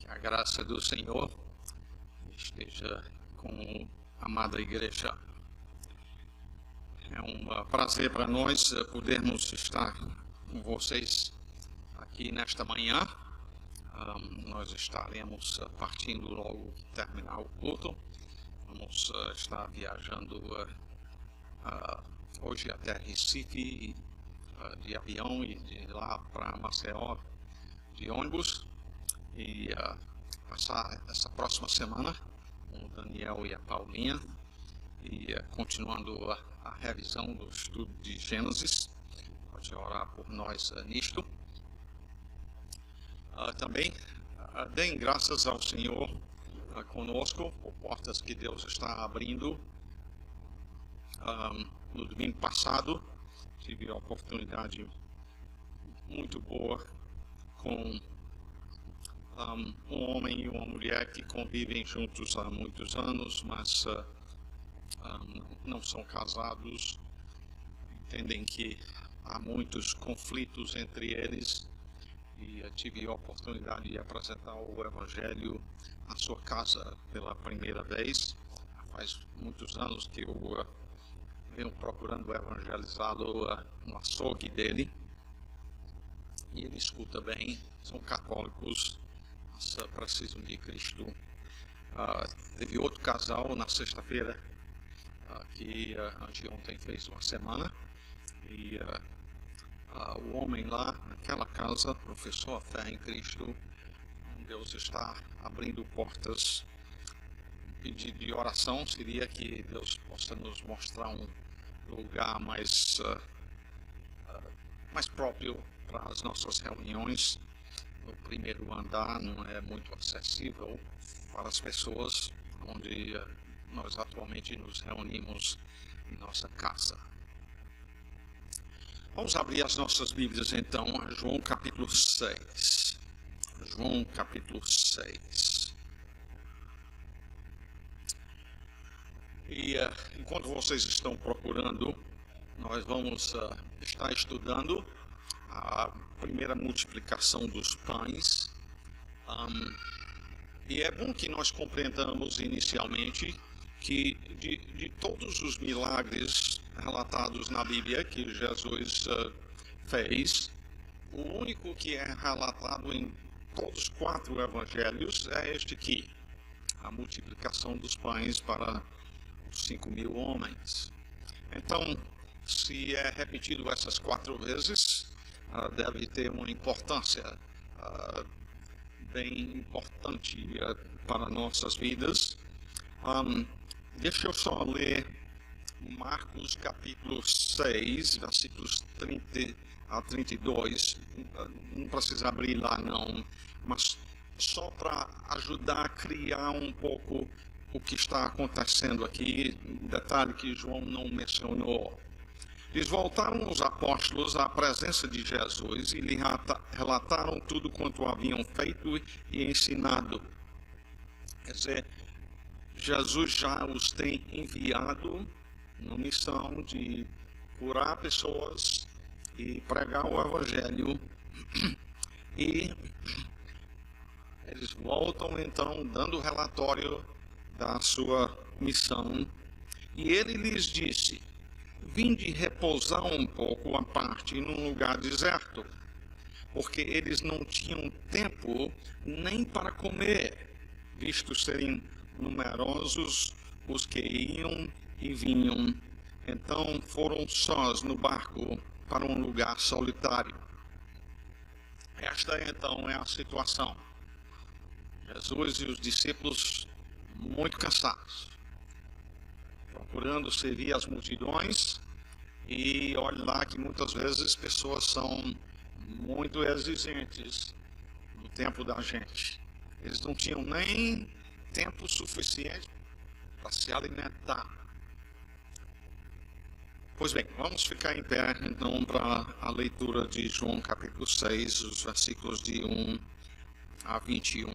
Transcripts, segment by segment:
Que a graça do Senhor esteja com a amada igreja. É um prazer para nós podermos estar com vocês aqui nesta manhã. Nós estaremos partindo logo que terminar o culto. Vamos estar viajando hoje até Recife de avião e de lá para Maceió de ônibus. E passar essa próxima semana com o Daniel e a Paulinha e continuando a revisão do estudo de Gênesis. Pode orar por nós nisto. Também deem graças ao Senhor conosco por portas que Deus está abrindo. No domingo passado tive a oportunidade muito boa com um homem e uma mulher que convivem juntos há muitos anos, mas não são casados. Entendem que há muitos conflitos entre eles e tive a oportunidade de apresentar o Evangelho na sua casa pela primeira vez. Faz muitos anos que eu venho procurando evangelizá-lo no açougue dele e ele escuta bem. São católicos, mas precisam de Cristo. Teve outro casal na sexta-feira que anteontem fez uma semana e o homem lá naquela casa professou a fé em Cristo. Deus está abrindo portas. O pedido de oração seria que Deus possa nos mostrar um lugar mais próprio para as nossas reuniões. O primeiro andar não é muito acessível para as pessoas, onde nós atualmente nos reunimos em nossa casa. Vamos abrir as nossas Bíblias então a João capítulo 6. João capítulo 6. E enquanto vocês estão procurando, nós vamos estar estudando a primeira multiplicação dos pães. E é bom que nós compreendamos inicialmente que de todos os milagres relatados na Bíblia que Jesus fez, o único que é relatado em todos os 4 evangelhos é este aqui, a multiplicação dos pães para os 5.000 homens. Então, se é repetido essas 4 vezes, deve ter uma importância bem importante para nossas vidas. Deixa eu só ler Marcos capítulo 6, versículos 30 a 32. Não precisa abrir lá não, mas só para ajudar a criar um pouco o que está acontecendo aqui. Detalhe que João não mencionou. Eles voltaram os apóstolos à presença de Jesus e lhe relataram tudo quanto haviam feito e ensinado. Quer dizer, Jesus já os tem enviado na missão de curar pessoas e pregar o Evangelho. E eles voltam então dando relatório da sua missão. E ele lhes disse: vinde repousar um pouco à parte num lugar deserto, porque eles não tinham tempo nem para comer, visto serem numerosos os que iam e vinham. Então foram sós no barco para um lugar solitário. Esta então é a situação. Jesus e os discípulos muito cansados, procurando servir as multidões, e olhe lá que muitas vezes pessoas são muito exigentes no tempo da gente. Eles não tinham nem tempo suficiente para se alimentar. Pois bem, vamos ficar em pé então para a leitura de João capítulo 6, os versículos de 1 a 21.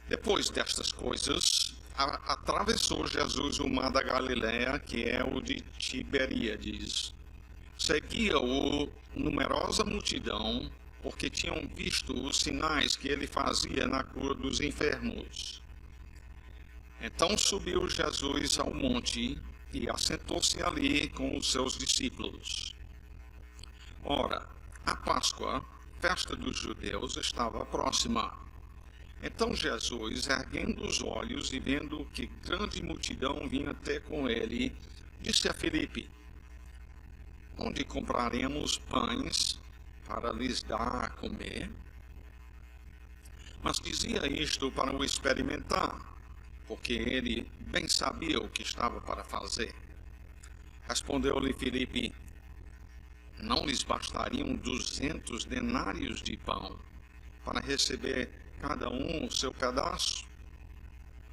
Depois destas coisas, atravessou Jesus o mar da Galileia, que é o de Tiberíades. Seguia-o numerosa multidão, porque tinham visto os sinais que ele fazia na cura dos enfermos. Então subiu Jesus ao monte e assentou-se ali com os seus discípulos. Ora, a Páscoa, festa dos judeus, estava próxima. Então Jesus, erguendo os olhos e vendo que grande multidão vinha ter com ele, disse a Filipe: onde compraremos pães para lhes dar a comer? Mas dizia isto para o experimentar, porque ele bem sabia o que estava para fazer. Respondeu-lhe Filipe: não lhes bastariam 200 denários de pão para receber cada um o seu pedaço?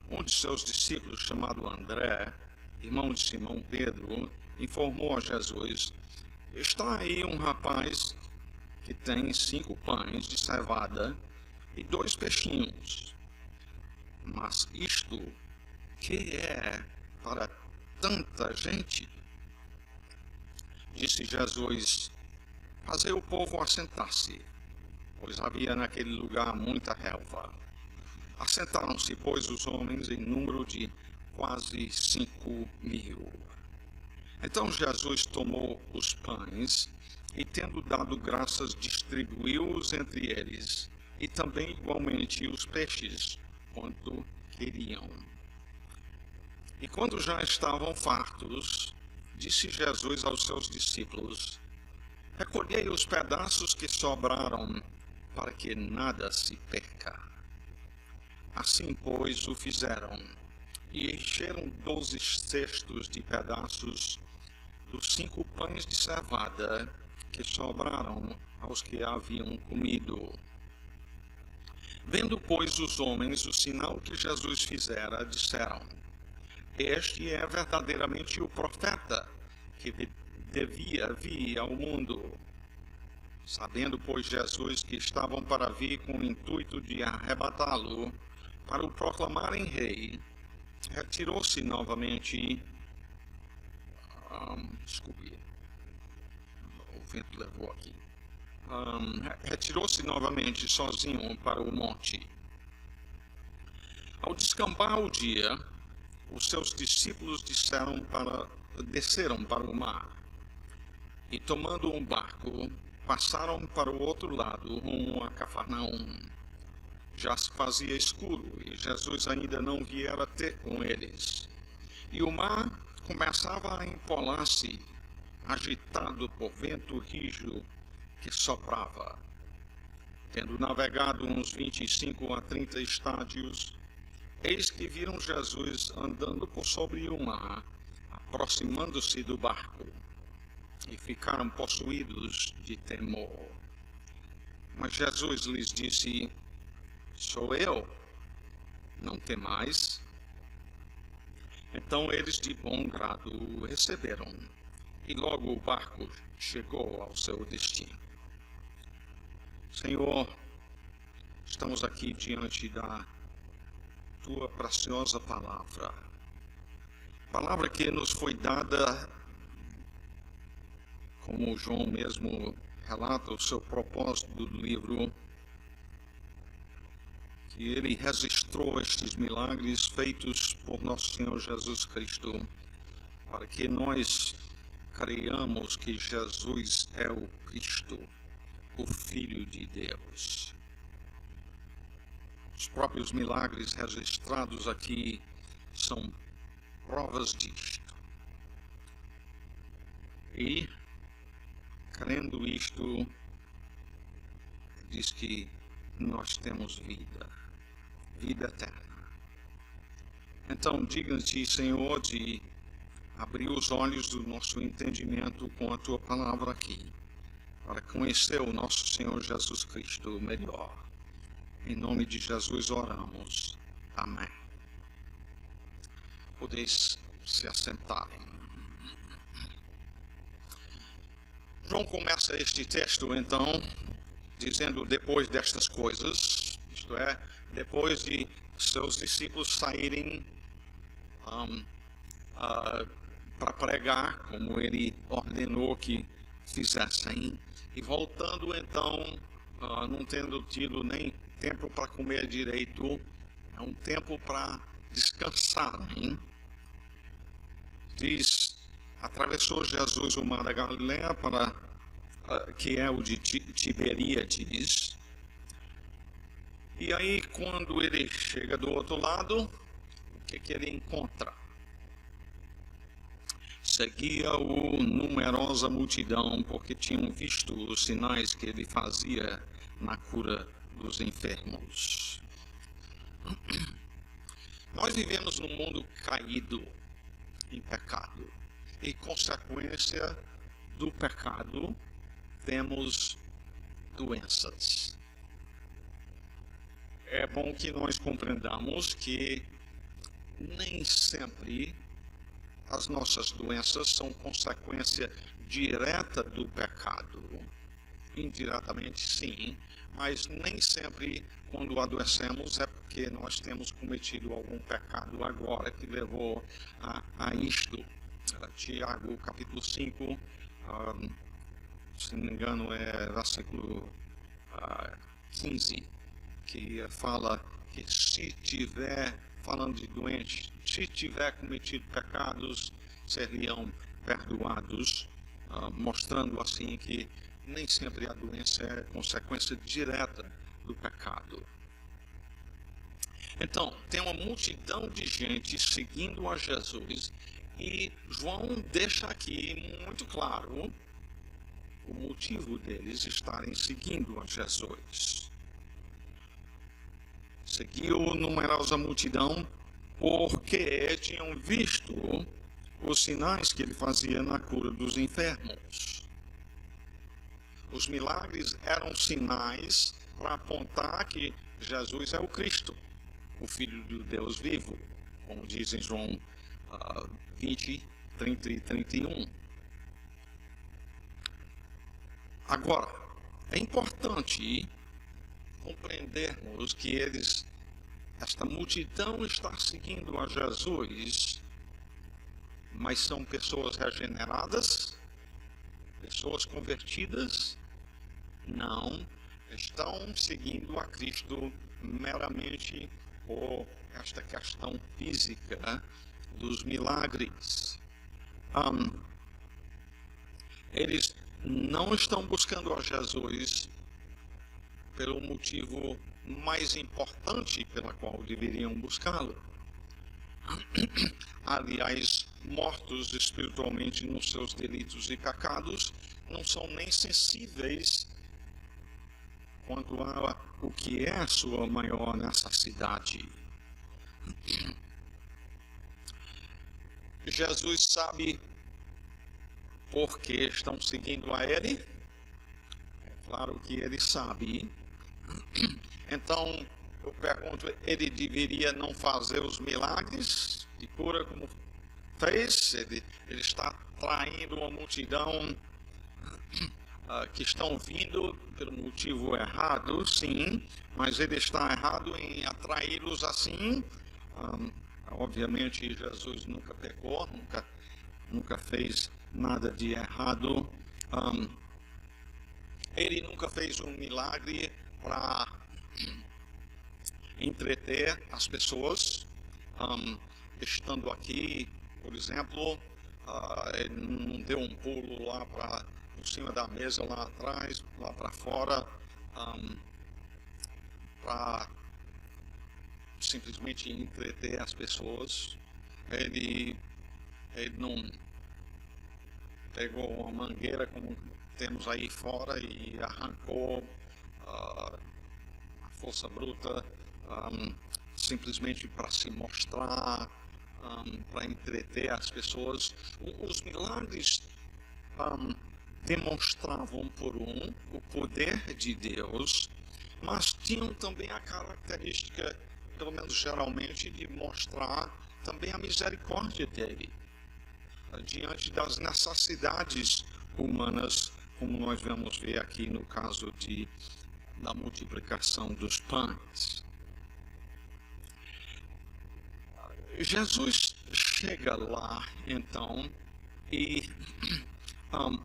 Um de seus discípulos, chamado André, irmão de Simão Pedro, informou a Jesus: está aí um rapaz que tem 5 pães de cevada e 2 peixinhos. Mas isto que é para tanta gente? Disse Jesus: fazei o povo assentar-se, pois havia naquele lugar muita relva. Assentaram-se, pois, os homens em número de quase 5.000. Então Jesus tomou os pães e, tendo dado graças, distribuiu-os entre eles, e também igualmente os peixes, quanto queriam. E quando já estavam fartos, disse Jesus aos seus discípulos: recolhei os pedaços que sobraram, para que nada se perca. Assim, pois, o fizeram, e encheram 12 cestos de pedaços dos 5 pães de cevada que sobraram aos que haviam comido. Vendo, pois, os homens o sinal que Jesus fizera, disseram: este é verdadeiramente o profeta que devia vir ao mundo. Sabendo, pois, Jesus que estavam para vir com o intuito de arrebatá-lo, para o proclamarem rei, retirou-se novamente. O vento levou aqui. Retirou-se novamente sozinho para o monte. Ao descampar o dia, os seus discípulos desceram para o mar e, tomando um barco, passaram para o outro lado, rumo a Cafarnaum. Já se fazia escuro e Jesus ainda não viera ter com eles. E o mar começava a empolar-se, agitado por vento rijo que soprava. Tendo navegado uns 25 a 30 estádios, eis que viram Jesus andando por sobre o mar, aproximando-se do barco, e ficaram possuídos de temor. Mas Jesus lhes disse: sou eu, não temais. Então eles de bom grado o receberam, e logo o barco chegou ao seu destino. Senhor, estamos aqui diante da tua preciosa palavra, palavra que nos foi dada, como João mesmo relata o seu propósito do livro, que ele registrou estes milagres feitos por nosso Senhor Jesus Cristo, para que nós creiamos que Jesus é o Cristo, o Filho de Deus. Os próprios milagres registrados aqui são provas disto. E, crendo isto, diz que nós temos vida eterna. Então, diga-te, Senhor, de abrir os olhos do nosso entendimento com a tua palavra aqui, para conhecer o nosso Senhor Jesus Cristo melhor. Em nome de Jesus oramos. Amém. Podeis se assentarem. João começa este texto, então, dizendo: depois destas coisas, isto é, depois de seus discípulos saírem para pregar, como ele ordenou que fizessem, e voltando então não tendo tido nem tempo para comer direito, é um tempo para descansarem. Diz, atravessou Jesus o mar da Galileia, que é o de Tiberíades. E aí, quando ele chega do outro lado, o que ele encontra? Seguia-o numerosa multidão, porque tinham visto os sinais que ele fazia na cura dos enfermos. Nós vivemos num mundo caído em pecado, e consequência do pecado temos doenças. É bom que nós compreendamos que nem sempre as nossas doenças são consequência direta do pecado. Indiretamente, sim, mas nem sempre quando adoecemos é porque nós temos cometido algum pecado agora que levou a isto. Tiago, capítulo 5, se não me engano, é versículo 15, que fala que se tiver, falando de doente, se tiver cometido pecados, seriam perdoados, mostrando assim que nem sempre a doença é consequência direta do pecado. Então, tem uma multidão de gente seguindo a Jesus, e João deixa aqui muito claro o motivo deles estarem seguindo a Jesus. Seguiu numerosa multidão porque tinham visto os sinais que ele fazia na cura dos enfermos. Os milagres eram sinais para apontar que Jesus é o Cristo, o Filho do Deus vivo, como diz em João 20, 30 e 31. Agora, é importante compreendermos que esta multidão está seguindo a Jesus, mas são pessoas regeneradas, pessoas convertidas? Não, estão seguindo a Cristo meramente por esta questão física dos milagres. Eles não estão buscando a Jesus pelo motivo mais importante pela qual deveriam buscá-lo. Aliás, mortos espiritualmente nos seus delitos e pecados, não são nem sensíveis quanto a o que é a sua maior necessidade. Jesus sabe por que estão seguindo a ele. É claro que ele sabe. Então, eu pergunto, ele deveria não fazer os milagres de cura como fez? Ele está traindo uma multidão que estão vindo pelo motivo errado, sim, mas ele está errado em atraí-los assim. Obviamente, Jesus nunca pecou, nunca fez nada de errado. Ele nunca fez um milagre para entreter as pessoas. Estando aqui, por exemplo, ele não deu um pulo lá por cima da mesa lá atrás, lá para fora, para simplesmente entreter as pessoas. Ele não pegou uma mangueira como temos aí fora e arrancou a força bruta simplesmente para se mostrar, para entreter as pessoas. Os milagres demonstravam, o poder de Deus, mas tinham também a característica, pelo menos geralmente, de mostrar também a misericórdia dele diante das necessidades humanas, como nós vamos ver aqui no caso da multiplicação dos pães. Jesus chega lá, então, e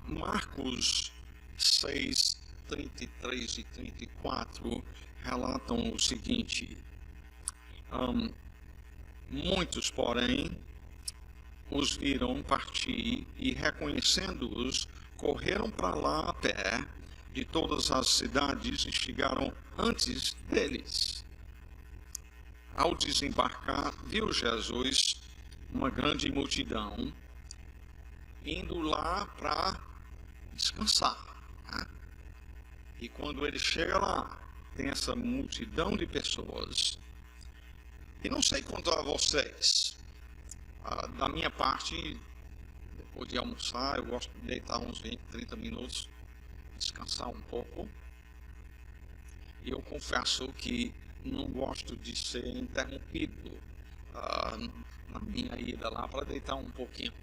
Marcos 6, 33 e 34 relatam o seguinte: muitos, porém, os viram partir e, reconhecendo-os, correram para lá a pé de todas as cidades e chegaram antes deles. Ao desembarcar, viu Jesus uma grande multidão indo lá para descansar, né? E quando ele chega lá, tem essa multidão de pessoas. E não sei quanto a vocês, da minha parte, depois de almoçar, eu gosto de deitar uns 20, 30 minutos, descansar um pouco. E eu confesso que não gosto de ser interrompido na minha ida lá para deitar um pouquinho.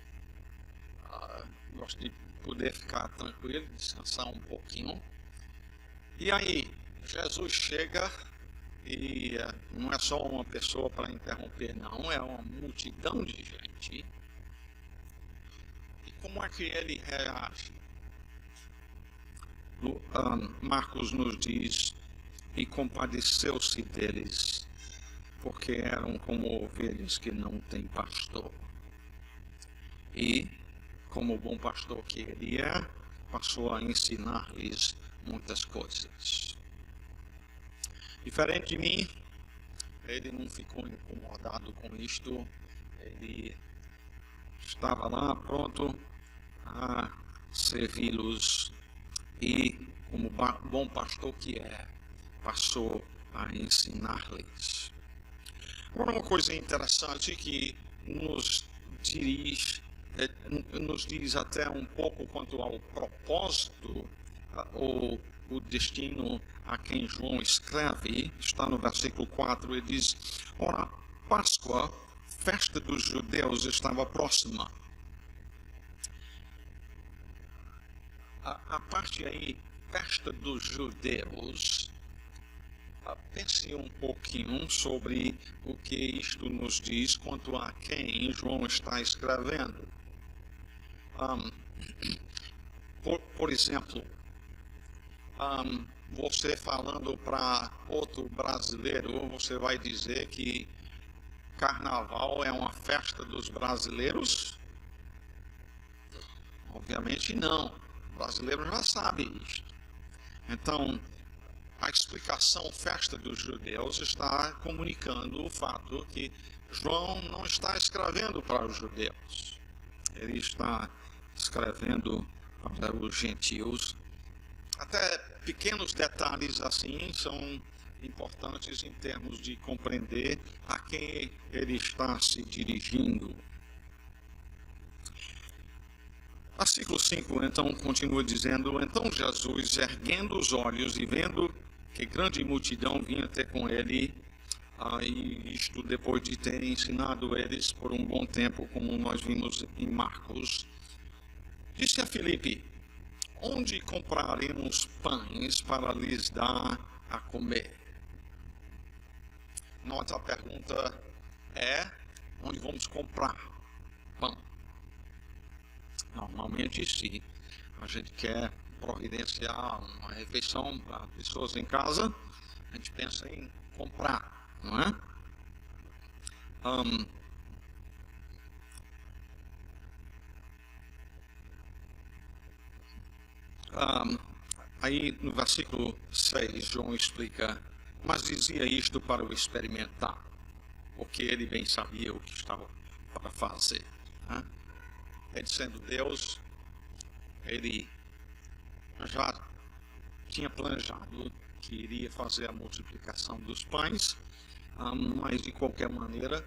Gosto de poder ficar tranquilo, descansar um pouquinho. E aí, Jesus chega e não é só uma pessoa para interromper, não, é uma multidão de gente. E como é que ele reage? Marcos nos diz: e compadeceu-se deles, porque eram como ovelhas que não têm pastor. E, como o bom pastor que ele é, passou a ensinar-lhes muitas coisas. Diferente de mim, ele não ficou incomodado com isto, ele estava lá pronto a servi-los e, como bom pastor que é, passou a ensinar-lhes. Agora, uma coisa interessante que nos diz até um pouco quanto ao propósito ou o destino a quem João escreve, está no versículo 4, ele diz: ora, Páscoa, festa dos judeus, estava próxima. A parte aí, festa dos judeus, pense um pouquinho sobre o que isto nos diz quanto a quem João está escrevendo. Por exemplo, você falando para outro brasileiro, você vai dizer que Carnaval é uma festa dos brasileiros? Obviamente não. O brasileiro já sabe isso. Então, a explicação festa dos judeus está comunicando o fato que João não está escrevendo para os judeus. Ele está escrevendo para os gentios. Até pequenos detalhes assim são importantes em termos de compreender a quem ele está se dirigindo. Versículo 5, então, continua dizendo: então Jesus, erguendo os olhos e vendo que grande multidão vinha ter com ele, e isto depois de ter ensinado eles por um bom tempo, como nós vimos em Marcos, disse a Filipe: onde compraremos pães para lhes dar a comer? Note, a pergunta é: onde vamos comprar pão? Normalmente, se a gente quer providenciar uma refeição para pessoas em casa, a gente pensa em comprar, não é? Aí no versículo 6, João explica: mas dizia isto para o experimentar, porque ele bem sabia o que estava para fazer, né? Ele, sendo Deus, ele já tinha planejado que iria fazer a multiplicação dos pães, mas de qualquer maneira,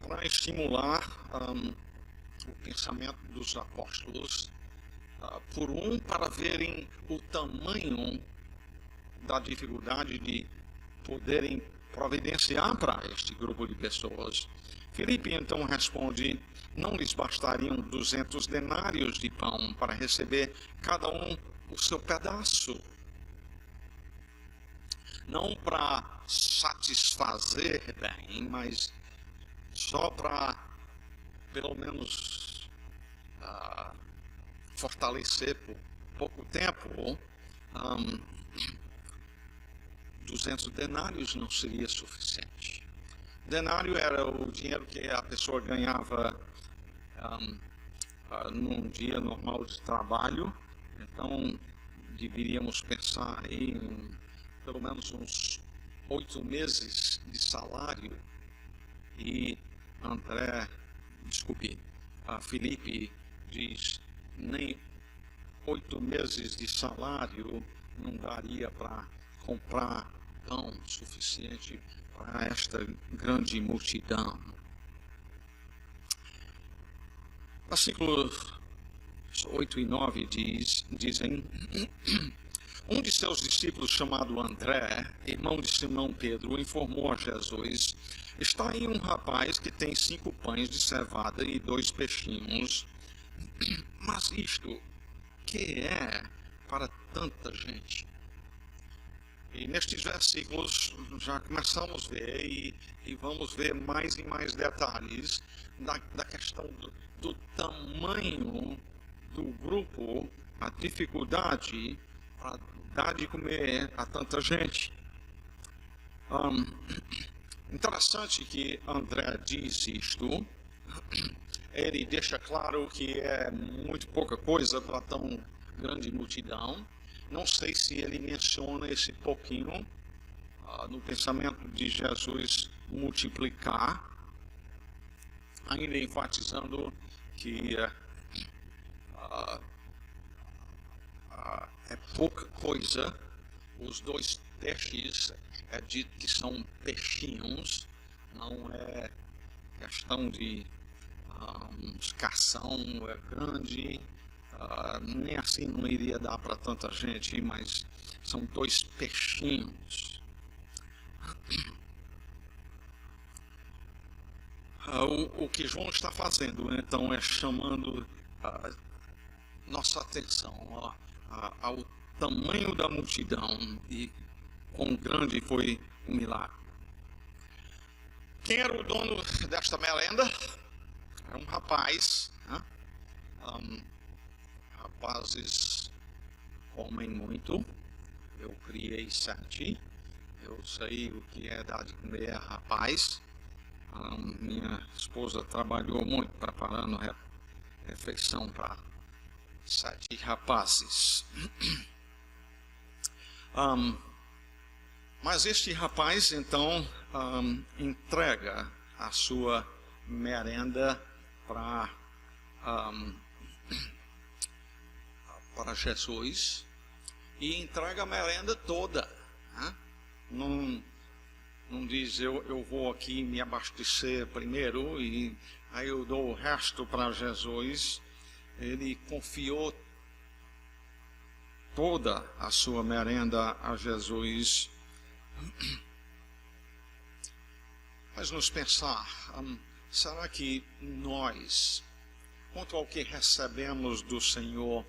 para estimular o pensamento dos apóstolos, para verem o tamanho da dificuldade de poderem providenciar para este grupo de pessoas. Filipe então responde: não lhes bastariam 200 denários de pão para receber cada um o seu pedaço? Não para satisfazer bem, mas só para, pelo menos, fortalecer por pouco tempo 200 denários não seria suficiente. Denário era o dinheiro que a pessoa ganhava num dia normal de trabalho. Então, deveríamos pensar em pelo menos uns 8 meses de salário. E Filipe diz, nem 8 meses de salário não daria para comprar pão suficiente para esta grande multidão. Versículos 8 e 9 dizem: um de seus discípulos, chamado André, irmão de Simão Pedro, informou a Jesus: está aí um rapaz que tem 5 pães de cevada e 2 peixinhos, mas isto que é para tanta gente? E nestes versículos já começamos a ver e vamos ver mais e mais detalhes da questão do tamanho do grupo, a dificuldade para dar de comer a tanta gente. Interessante que André diz isto. Ele deixa claro que é muito pouca coisa para tão grande multidão. Não sei se ele menciona esse pouquinho no pensamento de Jesus multiplicar, ainda enfatizando que é pouca coisa. Os 2 peixes é dito que são peixinhos, não é questão de escassão grande. Nem assim não iria dar para tanta gente, mas são 2 peixinhos. O que João está fazendo, então, é chamando nossa atenção ao tamanho da multidão e quão grande foi o milagre. Quem era o dono desta merenda? Era um rapaz, né? Rapazes comem muito. Eu criei 7. Eu sei o que é dar de comer a rapaz. Minha esposa trabalhou muito preparando refeição para 7 rapazes. Mas este rapaz, então, entrega a sua merenda para Jesus e entrega a merenda toda, né? Não diz eu vou aqui me abastecer primeiro e aí eu dou o resto para Jesus. Ele confiou toda a sua merenda a Jesus. Mas nos pensar, será que nós, quanto ao que recebemos do Senhor,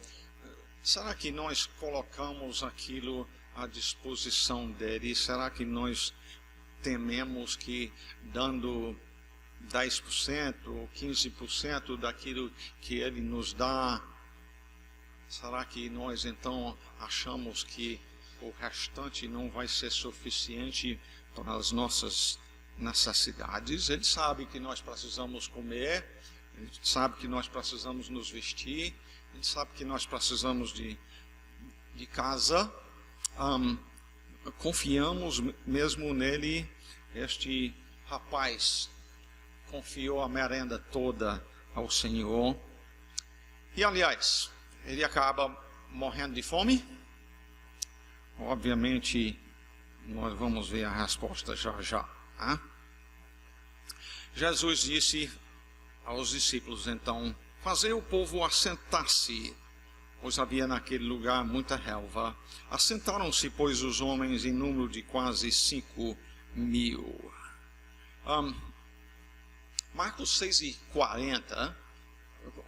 será que nós colocamos aquilo à disposição dele? Será que nós tememos que dando 10% ou 15% daquilo que ele nos dá, será que nós então achamos que o restante não vai ser suficiente para as nossas necessidades? Ele sabe que nós precisamos comer, ele sabe que nós precisamos nos vestir, ele sabe que nós precisamos de casa. Confiamos mesmo nele. Este rapaz confiou a merenda toda ao Senhor. E aliás, ele acaba morrendo de fome. Obviamente, nós vamos ver a resposta já. Jesus disse aos discípulos, então: fazei o povo assentar-se, pois havia naquele lugar muita relva. Assentaram-se, pois, os homens em número de quase 5.000. Marcos 6:40,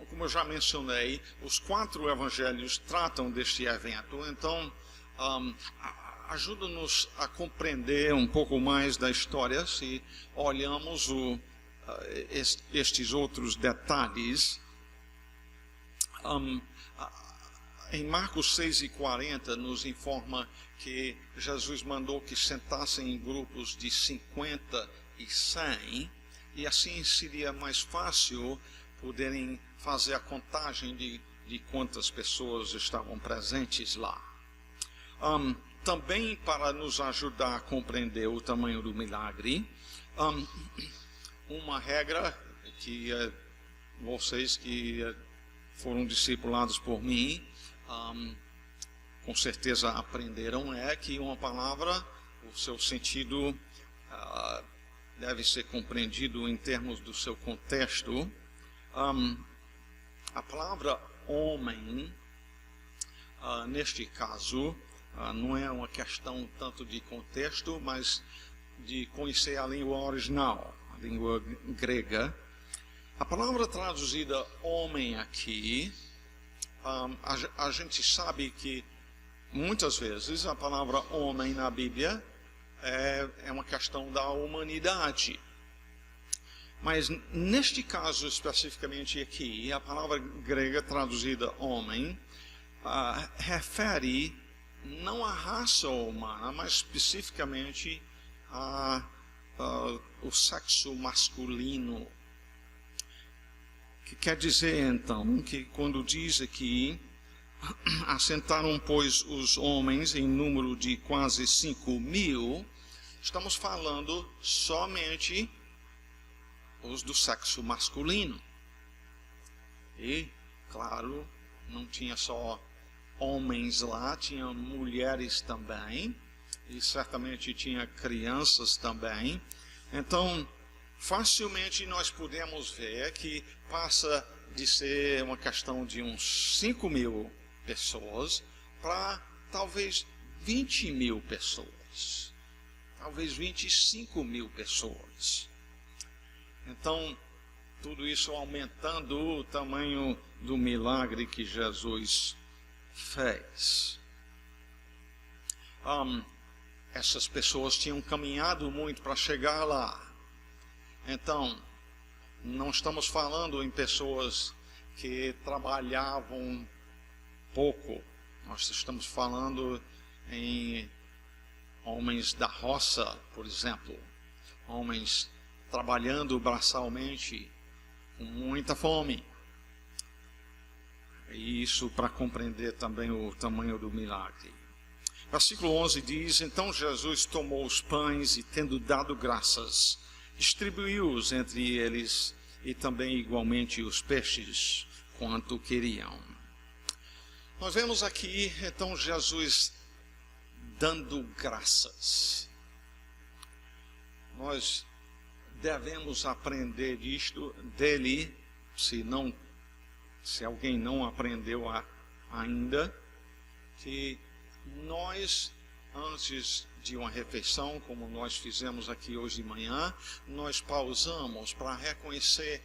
como eu já mencionei, os 4 evangelhos tratam deste evento. Então, ajuda-nos a compreender um pouco mais da história se olhamos estes outros detalhes. em Marcos 6:40 nos informa que Jesus mandou que sentassem em grupos de 50 e 100, e assim seria mais fácil poderem fazer a contagem de quantas pessoas estavam presentes lá. Também para nos ajudar a compreender o tamanho do milagre, uma regra que vocês que foram discipulados por mim, com certeza aprenderam, é que uma palavra, o seu sentido deve ser compreendido em termos do seu contexto. A palavra homem, neste caso, não é uma questão tanto de contexto, mas de conhecer a língua original, a língua grega. A palavra traduzida homem aqui, a gente sabe que muitas vezes a palavra homem na Bíblia é uma questão da humanidade. Mas neste caso especificamente aqui, a palavra grega traduzida homem refere não à raça humana, mas especificamente o sexo masculino. Que quer dizer então que quando diz aqui, assentaram pois os homens em número de quase 5.000, estamos falando somente os do sexo masculino. E, claro, não tinha só homens lá, tinha mulheres também, e certamente tinha crianças também. Então, facilmente nós podemos ver que passa de ser uma questão de uns 5.000 pessoas para talvez 20.000 pessoas, talvez 25.000 pessoas. Então, tudo isso aumentando o tamanho do milagre que Jesus fez. Essas pessoas tinham caminhado muito para chegar lá. Então, não estamos falando em pessoas que trabalhavam pouco. Nós estamos falando em homens da roça, por exemplo. Homens trabalhando braçalmente, com muita fome. E isso para compreender também o tamanho do milagre. Versículo 11 diz: Então Jesus tomou os pães e, tendo dado graças, distribuiu-os entre eles, e também igualmente os peixes, quanto queriam. Nós vemos aqui, então, Jesus dando graças. Nós devemos aprender disto dele, se alguém não aprendeu ainda, que nós, antes de uma refeição, como nós fizemos aqui hoje de manhã, nós pausamos para reconhecer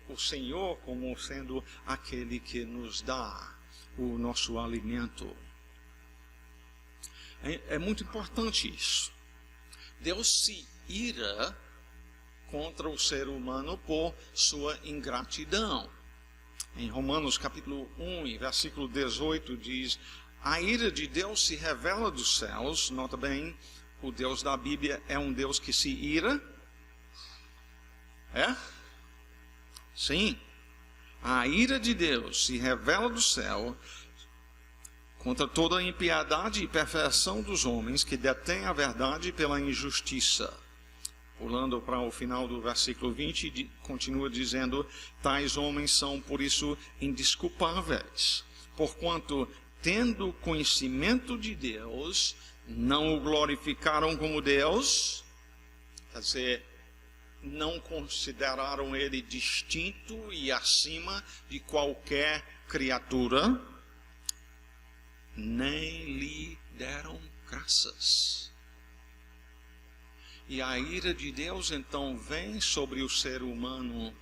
o Senhor como sendo aquele que nos dá o nosso alimento. É muito importante isso. Deus se ira contra o ser humano por sua ingratidão. Em Romanos capítulo 1 e versículo 18 diz: a ira de Deus se revela dos céus. Nota bem, o Deus da Bíblia é um Deus que se ira. É? Sim. A ira de Deus se revela do céu contra toda a impiedade e perversão dos homens que detêm a verdade pela injustiça. Pulando para o final do versículo 20, continua dizendo: tais homens são por isso indesculpáveis, porquanto, tendo conhecimento de Deus, não o glorificaram como Deus, quer dizer, não consideraram ele distinto e acima de qualquer criatura, nem lhe deram graças. E a ira de Deus então vem sobre o ser humano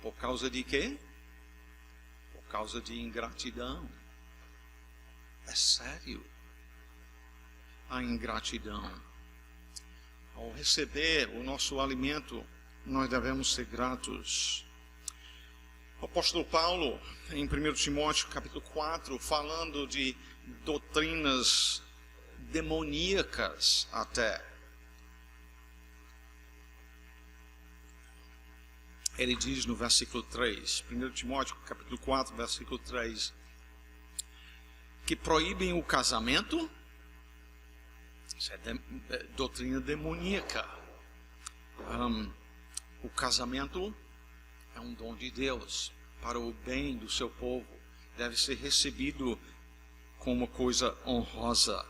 por causa de quê? Por causa de ingratidão. É sério. A ingratidão. Ao receber o nosso alimento, nós devemos ser gratos. O apóstolo Paulo, em 1 Timóteo capítulo 4, falando de doutrinas demoníacas até, ele diz no versículo 3, 1 Timóteo capítulo 4, versículo 3, que proíbem o casamento. Isso é doutrina demoníaca. O casamento é um dom de Deus para o bem do seu povo. Deve ser recebido como coisa honrosa.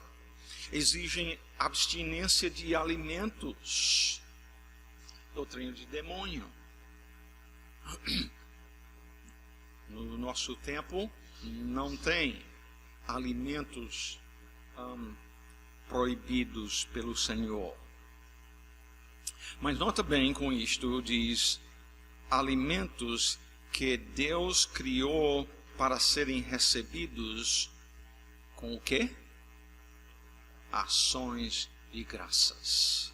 Exigem abstinência de alimentos. Doutrina de demônio. No nosso tempo não tem alimentos proibidos pelo Senhor. Mas nota bem com isto, diz alimentos que Deus criou para serem recebidos com o quê? Ações de graças.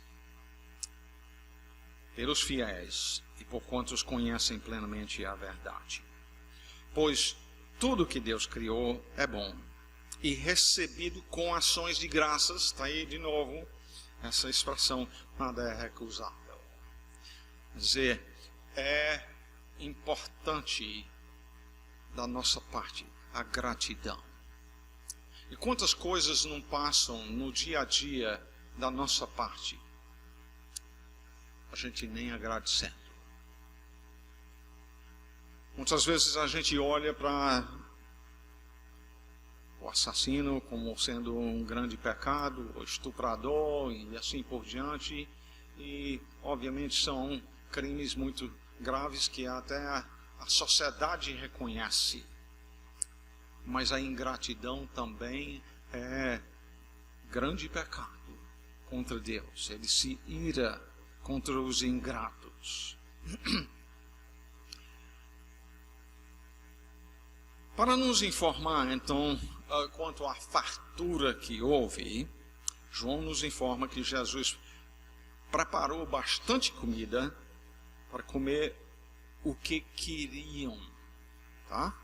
Pelos fiéis e por quantos conhecem plenamente a verdade. Pois tudo que Deus criou é bom e recebido com ações de graças. Está aí de novo essa expressão, nada é recusável. Quer dizer, é importante da nossa parte a gratidão. E quantas coisas não passam no dia a dia da nossa parte, a gente nem agradecendo. Muitas vezes a gente olha para o assassino como sendo um grande pecado, o estuprador e assim por diante, e obviamente são crimes muito graves que até a sociedade reconhece. Mas a ingratidão também é grande pecado contra Deus. Ele se ira contra os ingratos. Para nos informar, então, quanto à fartura que houve, João nos informa que Jesus preparou bastante comida para comer o que queriam, tá?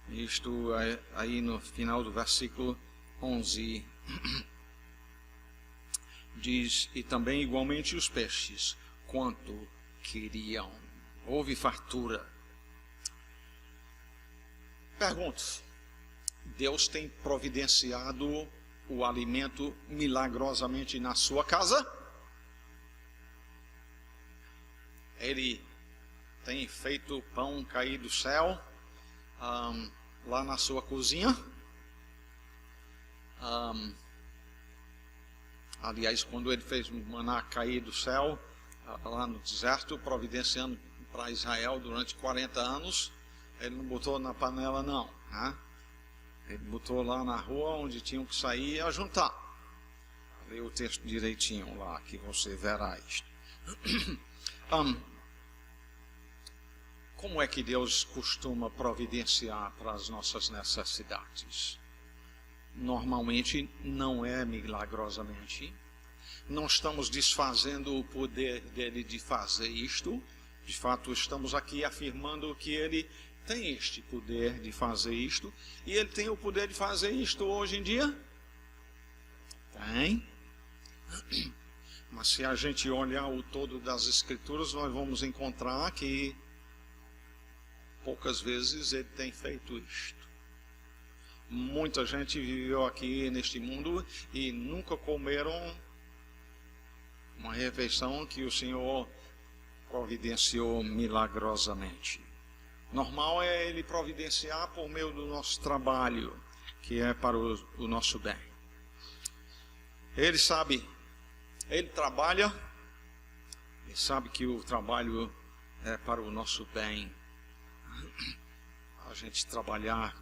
Isto aí no final do versículo 11 diz, e também igualmente os peixes, quanto queriam. Houve fartura. Pergunto, Deus tem providenciado o alimento milagrosamente na sua casa? Ele tem feito pão cair do céu lá na sua cozinha? Aliás, quando ele fez o maná cair do céu, lá no deserto, providenciando para Israel durante 40 anos, ele não botou na panela não, né? Ele botou lá na rua onde tinham que sair e ajuntar. Lê o texto direitinho lá, que você verá isto. Como é que Deus costuma providenciar para as nossas necessidades? Normalmente não é milagrosamente. Não estamos desfazendo o poder dele de fazer isto. De fato, estamos aqui afirmando que ele tem este poder de fazer isto. E ele tem o poder de fazer isto hoje em dia? Tem. Mas se a gente olhar o todo das Escrituras, nós vamos encontrar que poucas vezes ele tem feito isto. Muita gente viveu aqui neste mundo e nunca comeram uma refeição que o Senhor providenciou milagrosamente. Normal é ele providenciar por meio do nosso trabalho, que é para o nosso bem. Ele sabe, ele trabalha, ele sabe que o trabalho é para o nosso bem. A gente trabalhar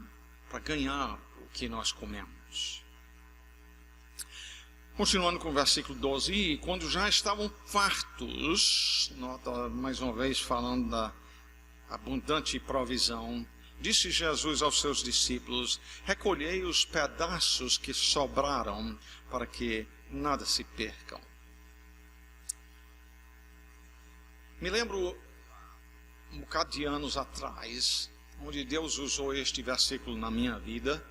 para ganhar o que nós comemos. Continuando com o versículo 12, e quando já estavam fartos, nota mais uma vez falando da abundante provisão, disse Jesus aos seus discípulos, recolhei os pedaços que sobraram para que nada se percam. Me lembro um bocado de anos atrás, onde Deus usou este versículo na minha vida.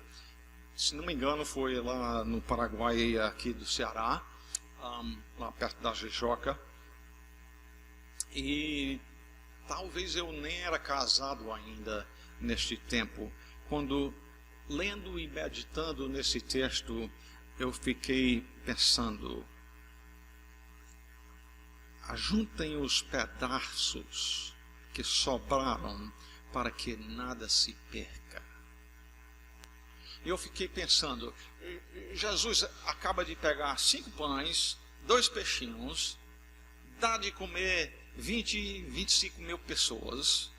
Se não me engano, foi lá no Paraguai, aqui do Ceará, lá perto da Jejoca. E talvez eu nem era casado ainda neste tempo. Quando, lendo e meditando nesse texto, eu fiquei pensando: ajuntem os pedaços que sobraram para que nada se perca. E eu fiquei pensando, Jesus acaba de pegar 5 pães, 2 peixinhos, dá de comer 20, 25 mil pessoas,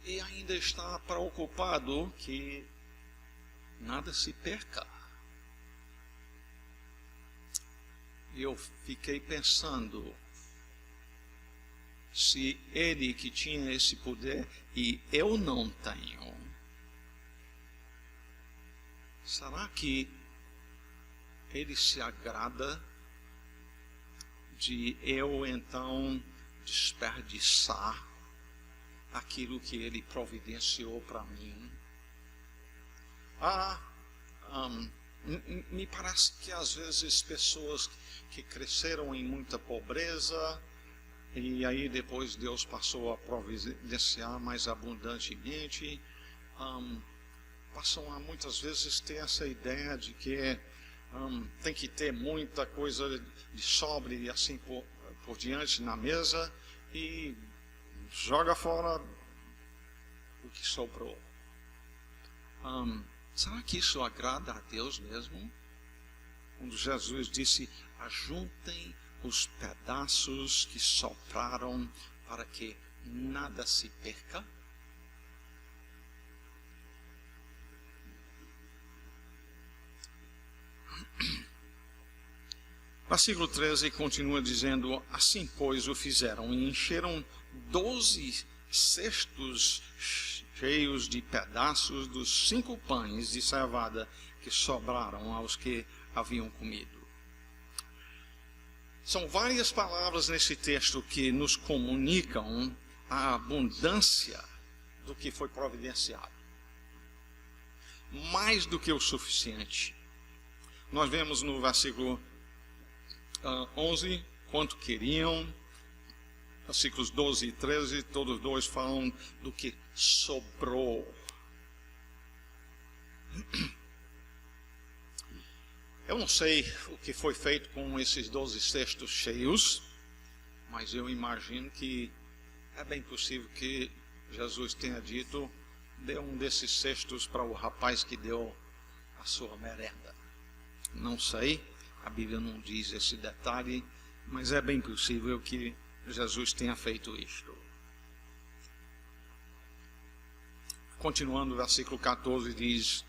e ainda está preocupado que nada se perca. E eu fiquei pensando, se ele que tinha esse poder e eu não tenho, será que ele se agrada de eu então desperdiçar aquilo que ele providenciou para mim? Me parece que às vezes pessoas que cresceram em muita pobreza, e aí depois Deus passou a providenciar mais abundantemente, passam a muitas vezes ter essa ideia de que tem que ter muita coisa de sobra e assim por diante na mesa, e joga fora o que sobrou. Será que isso agrada a Deus mesmo? Quando Jesus disse: ajuntem os pedaços que sobraram para que nada se perca. Versículo 13 continua dizendo: assim pois o fizeram, e encheram 12 cestos cheios de pedaços dos 5 pães de cevada que sobraram aos que haviam comido. São várias palavras nesse texto que nos comunicam a abundância do que foi providenciado. Mais do que o suficiente. Nós vemos no versículo 11 quanto queriam. Versículos 12 e 13, todos dois falam do que sobrou. Eu não sei o que foi feito com esses 12 cestos cheios, mas eu imagino que é bem possível que Jesus tenha dito: dê um desses cestos para o rapaz que deu a sua merenda. Não sei, a Bíblia não diz esse detalhe, mas é bem possível que Jesus tenha feito isto. Continuando, o versículo 14 diz: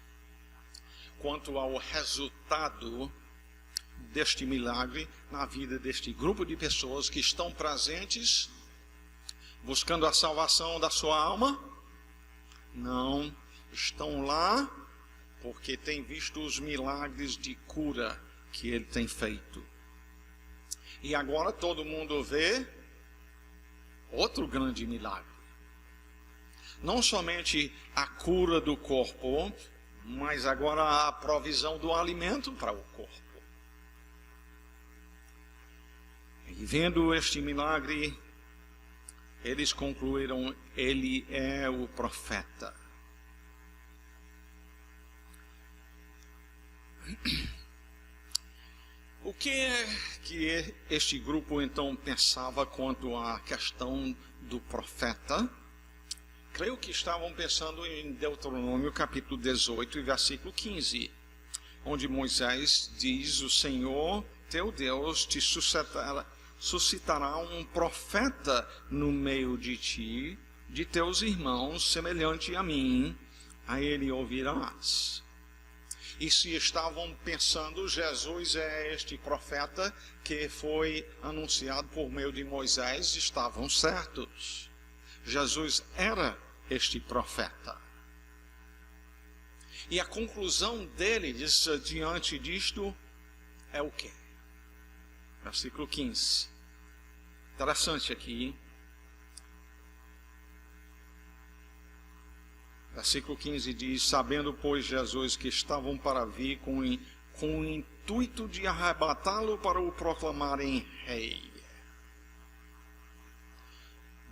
quanto ao resultado deste milagre na vida deste grupo de pessoas que estão presentes, buscando a salvação da sua alma, não estão lá porque têm visto os milagres de cura que ele tem feito. E agora todo mundo vê outro grande milagre. Não somente a cura do corpo, mas agora a provisão do alimento para o corpo. E vendo este milagre, eles concluíram: ele é o profeta. O que é que este grupo então pensava quanto à questão do profeta? Creio que estavam pensando em Deuteronômio capítulo 18 e versículo 15, onde Moisés diz: o Senhor teu Deus te suscitará um profeta no meio de ti, de teus irmãos, semelhante a mim, a ele ouvirás. E se estavam pensando, Jesus é este profeta que foi anunciado por meio de Moisés, estavam certos. Jesus era este profeta. E a conclusão deles diante disto é o quê? Versículo 15. Interessante aqui. Versículo 15 diz: sabendo, pois, Jesus que estavam para vir com o intuito de arrebatá-lo para o proclamarem rei.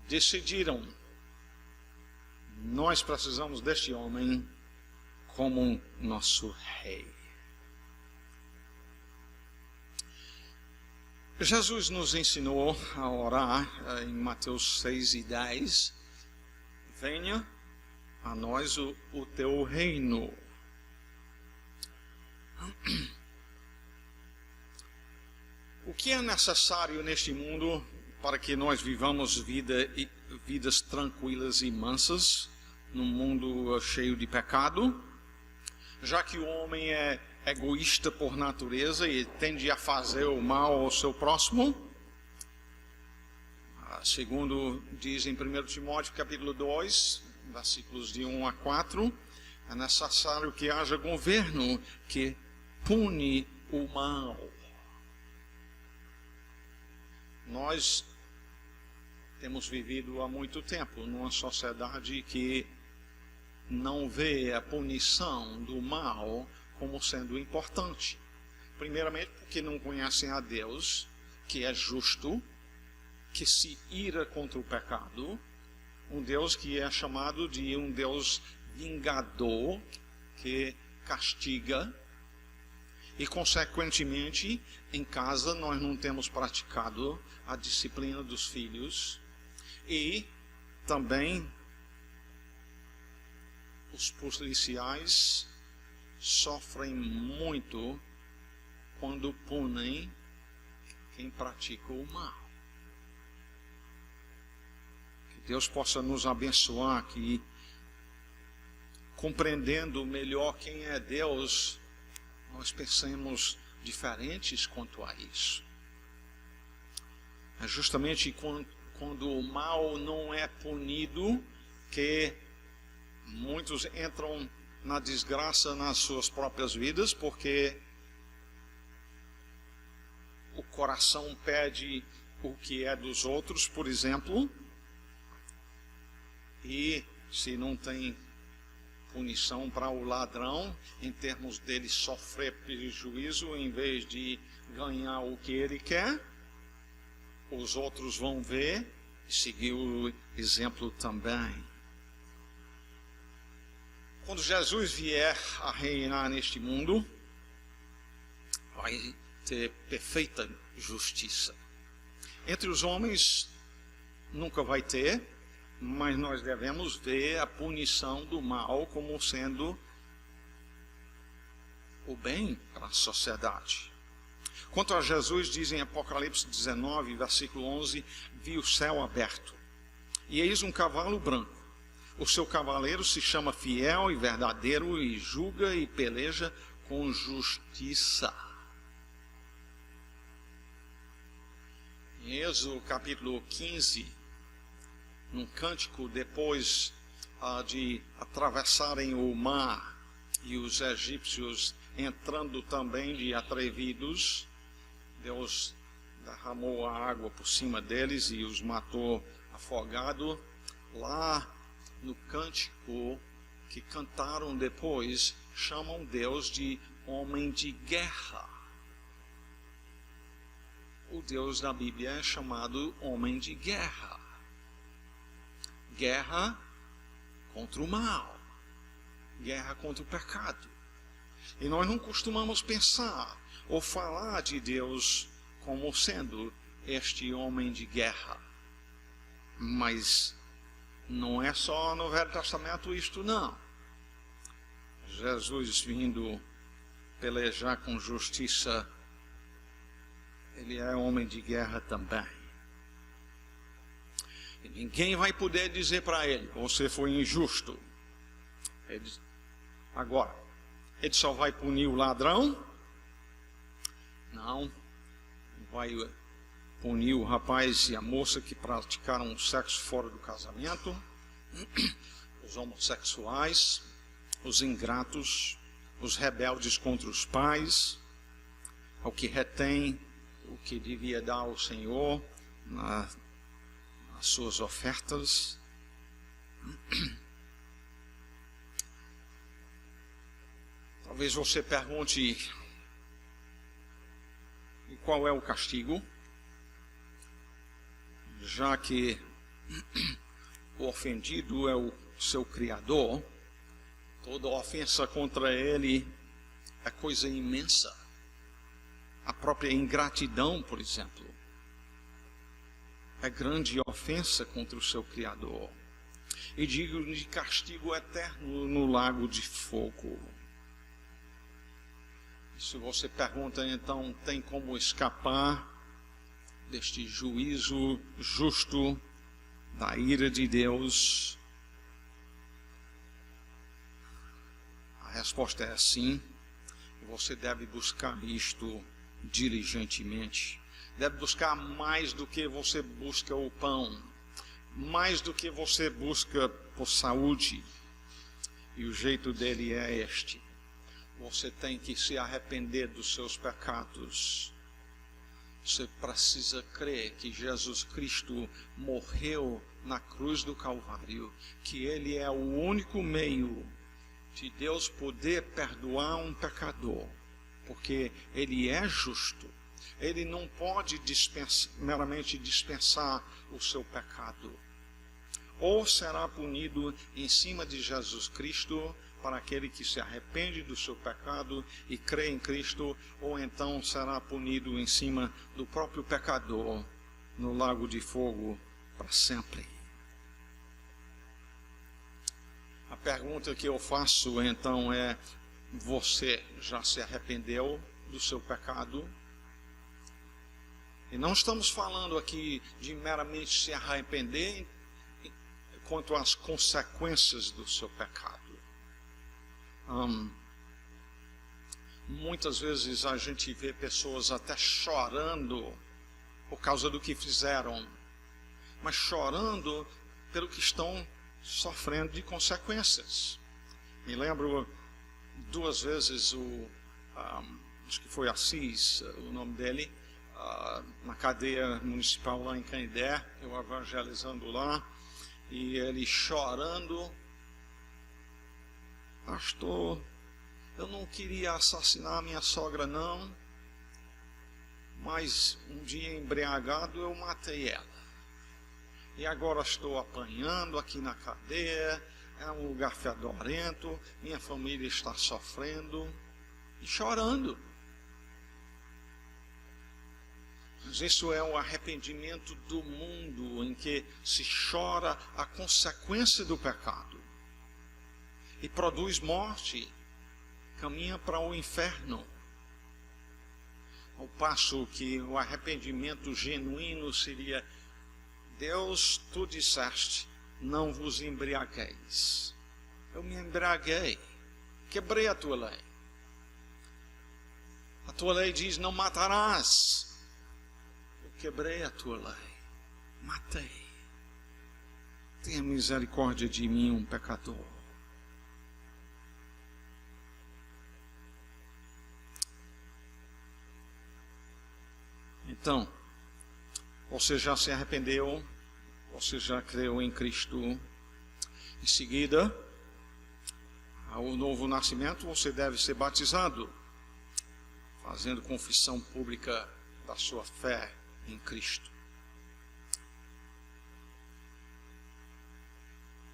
Decidiram: nós precisamos deste homem como nosso rei. Jesus nos ensinou a orar em Mateus 6:10. Venha a nós o teu reino. O que é necessário neste mundo para que nós vivamos vidas tranquilas e mansas, num mundo cheio de pecado? Já que o homem é egoísta por natureza e tende a fazer o mal ao seu próximo, segundo diz em 1 Timóteo capítulo 2, versículos de 1 a 4, é necessário que haja governo que pune o mal. Nós temos vivido há muito tempo numa sociedade que não vê a punição do mal como sendo importante. Primeiramente porque não conhecem a Deus, que é justo, que se ira contra o pecado, um Deus que é chamado de um Deus vingador, que castiga, e consequentemente em casa nós não temos praticado a disciplina dos filhos, e também os policiais sofrem muito quando punem quem pratica o mal. Que Deus possa nos abençoar, que compreendendo melhor quem é Deus, nós pensemos diferentes quanto a isso. É justamente quando o mal não é punido que muitos entram na desgraça nas suas próprias vidas, porque o coração pede o que é dos outros, por exemplo, e se não tem punição para o ladrão, em termos dele sofrer prejuízo, em vez de ganhar o que ele quer, os outros vão ver e seguir o exemplo também. Quando Jesus vier a reinar neste mundo, vai ter perfeita justiça. Entre os homens nunca vai ter, mas nós devemos ver a punição do mal como sendo o bem para a sociedade. Quanto a Jesus, diz em Apocalipse 19, versículo 11, vi o céu aberto, e eis um cavalo branco. O seu cavaleiro se chama Fiel e Verdadeiro, e julga e peleja com justiça. Em Êxodo capítulo 15, num cântico, depois de atravessarem o mar e os egípcios entrando também de atrevidos, Deus derramou a água por cima deles e os matou afogado. Lá no cântico que cantaram depois, chamam Deus de homem de guerra. O Deus da Bíblia é chamado homem de guerra. Guerra contra o mal, guerra contra o pecado. E nós não costumamos pensar ou falar de Deus como sendo este homem de guerra. Mas não é só no Velho Testamento isto, não. Jesus vindo pelejar com justiça, ele é homem de guerra também. E ninguém vai poder dizer para ele: você foi injusto. Agora, ele só vai punir o ladrão? Não. Vai punir o rapaz e a moça que praticaram sexo fora do casamento, os homossexuais, os ingratos, os rebeldes contra os pais, ao que retém o que devia dar ao Senhor, nas suas ofertas. Talvez você pergunte: e qual é o castigo? Já que o ofendido é o seu Criador, toda ofensa contra ele é coisa imensa. A própria ingratidão, por exemplo, é grande ofensa contra o seu Criador. E digo de castigo eterno no lago de fogo. Se você pergunta, então, tem como escapar deste juízo justo, da ira de Deus? A resposta é sim. Você deve buscar isto diligentemente. Deve buscar mais do que você busca o pão, mais do que você busca por saúde. E o jeito dele é este: você tem que se arrepender dos seus pecados. Você precisa crer que Jesus Cristo morreu na cruz do Calvário, que Ele é o único meio de Deus poder perdoar um pecador, porque Ele é justo. Ele não pode meramente dispensar o seu pecado. Ou será punido em cima de Jesus Cristo para aquele que se arrepende do seu pecado e crê em Cristo, ou então será punido em cima do próprio pecador no lago de fogo para sempre. A pergunta que eu faço então é: você já se arrependeu do seu pecado? E não estamos falando aqui de meramente se arrepender quanto às consequências do seu pecado. Muitas vezes a gente vê pessoas até chorando por causa do que fizeram, mas chorando pelo que estão sofrendo de consequências. Me lembro 2 vezes acho que foi Assis, o nome dele, na cadeia municipal lá em Canindé, eu evangelizando lá, e ele chorando: pastor, eu não queria assassinar minha sogra não, mas um dia embriagado eu matei ela. E agora estou apanhando aqui na cadeia, é um lugar fedorento, minha família está sofrendo, e chorando. Mas isso é o arrependimento do mundo, em que se chora a consequência do pecado e produz morte, caminha para o inferno. Ao passo que o arrependimento genuíno seria: Deus, tu disseste, não vos embriagueis. Eu me embriaguei, quebrei a tua lei. A tua lei diz: não matarás. Eu quebrei a tua lei, matei. Tenha misericórdia de mim, um pecador. Então, você já se arrependeu, você já creu em Cristo. Em seguida, ao novo nascimento, você deve ser batizado, fazendo confissão pública da sua fé em Cristo.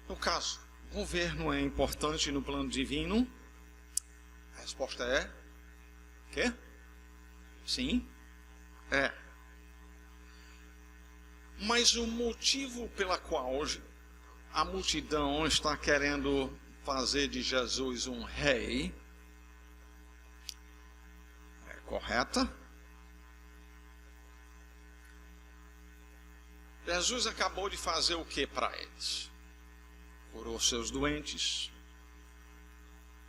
No caso, o governo é importante no plano divino? A resposta é: quê? Sim, é. Mas o motivo pela qual a multidão está querendo fazer de Jesus um rei é correta? Jesus acabou de fazer o que para eles? Curou seus doentes,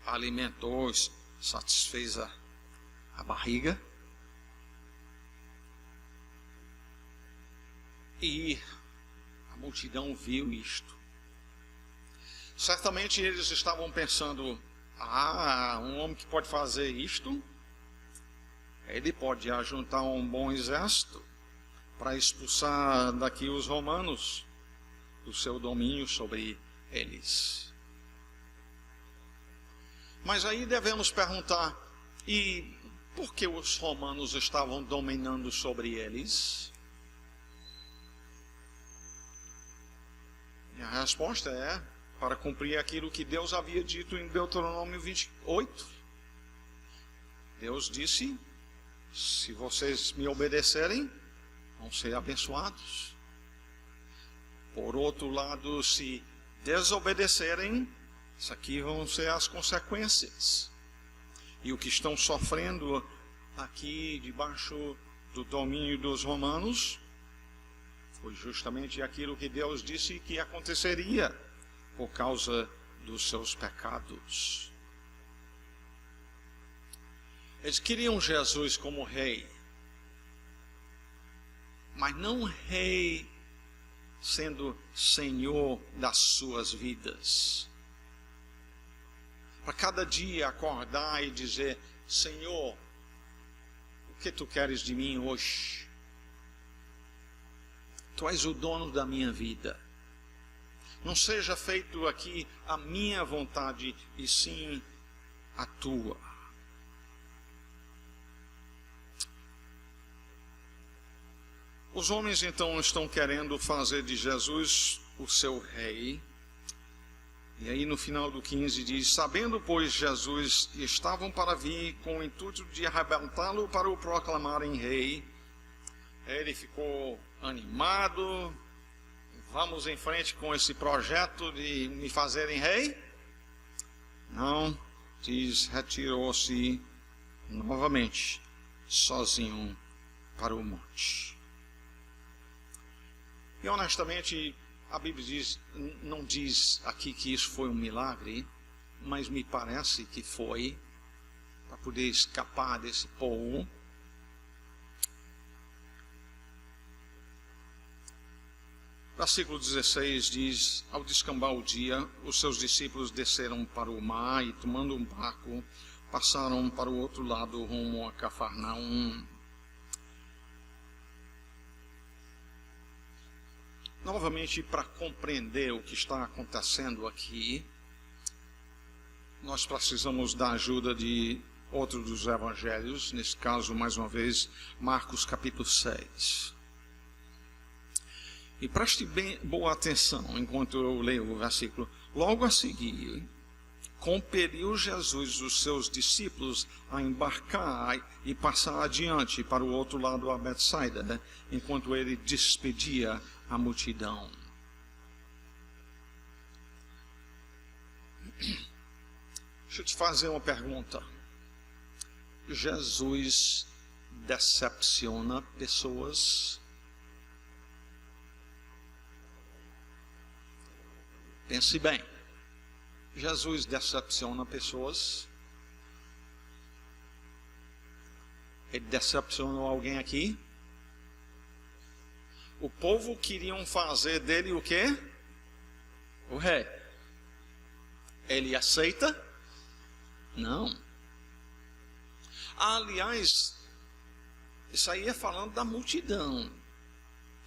alimentou, satisfez a barriga. E a multidão viu isto. Certamente eles estavam pensando: um homem que pode fazer isto, ele pode ajuntar um bom exército, para expulsar daqui os romanos do seu domínio sobre eles. Mas aí devemos perguntar, e por que os romanos estavam dominando sobre eles? E a resposta é para cumprir aquilo que Deus havia dito em Deuteronômio 28. Deus disse: se vocês me obedecerem, vão ser abençoados. Por outro lado, se desobedecerem, isso aqui vão ser as consequências. E o que estão sofrendo aqui debaixo do domínio dos romanos foi justamente aquilo que Deus disse que aconteceria por causa dos seus pecados. Eles queriam Jesus como rei, mas não rei sendo senhor das suas vidas. Para cada dia acordar e dizer: Senhor, o que tu queres de mim hoje? Tu és o dono da minha vida. Não seja feito aqui a minha vontade, e sim a tua. Os homens então estão querendo fazer de Jesus o seu rei. E aí no final do 15 diz: sabendo, pois, Jesus estavam para vir com o intuito de arrebentá-lo para o proclamarem rei, ele ficou animado: vamos em frente com esse projeto de me fazerem rei? Não, diz, retirou-se novamente, sozinho para o monte. E honestamente, a Bíblia não diz aqui que isso foi um milagre, mas me parece que foi, para poder escapar desse povo. Versículo 16 diz: ao descambar o dia, os seus discípulos desceram para o mar e, tomando um barco, passaram para o outro lado rumo a Cafarnaum. Novamente, para compreender o que está acontecendo aqui, nós precisamos da ajuda de outro dos evangelhos, nesse caso, mais uma vez, Marcos capítulo 6. E preste bem boa atenção enquanto eu leio o versículo. Logo a seguir, compeliu Jesus os seus discípulos a embarcar e passar adiante para o outro lado a Betsaida, enquanto ele despedia a multidão. Deixa eu te fazer uma pergunta. Jesus decepciona pessoas? Pense bem. Jesus decepciona pessoas? Ele decepcionou alguém aqui? O povo queriam fazer dele o quê? O rei. Ele aceita? Não. Aliás, isso aí é falando da multidão,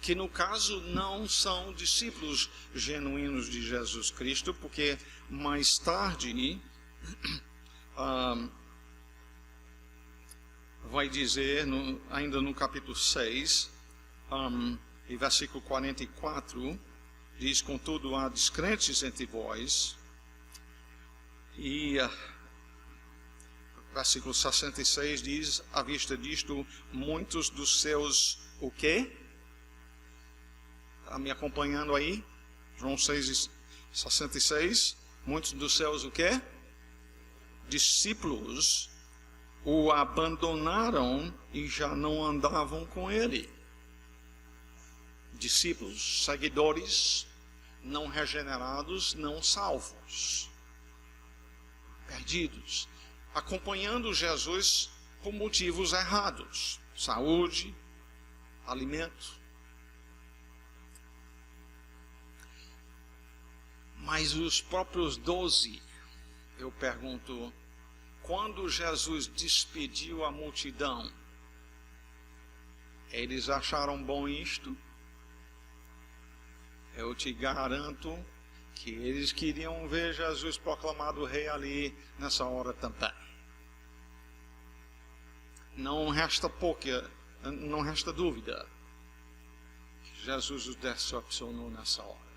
que no caso não são discípulos genuínos de Jesus Cristo, porque mais tarde vai dizer, ainda no capítulo 6, e versículo 44, diz: contudo há descrentes entre vós, e versículo 66 diz: à vista disto, muitos dos seus, o quê? Está me acompanhando aí? João 6,66, muitos dos seus, o quê? Discípulos o abandonaram e já não andavam com ele. Discípulos, seguidores, não regenerados, não salvos, perdidos, acompanhando Jesus por motivos errados, saúde, alimento. Mas os próprios 12, eu pergunto, quando Jesus despediu a multidão, Eles acharam bom isto. Eu te garanto que eles queriam ver Jesus proclamado rei ali nessa hora também. Não resta dúvida que Jesus os decepcionou nessa hora.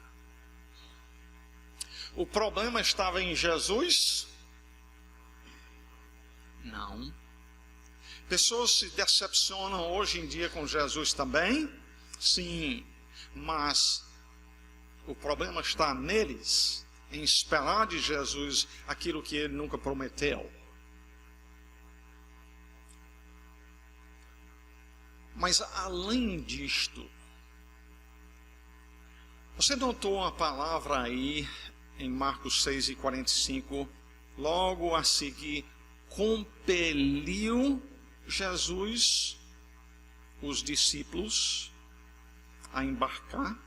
O problema estava em Jesus? Não. Pessoas se decepcionam hoje em dia com Jesus também? Sim, mas o problema está neles, em esperar de Jesus aquilo que ele nunca prometeu. Mas além disto, você notou a palavra aí em Marcos 6:45, logo a seguir, compeliu Jesus os discípulos a embarcar?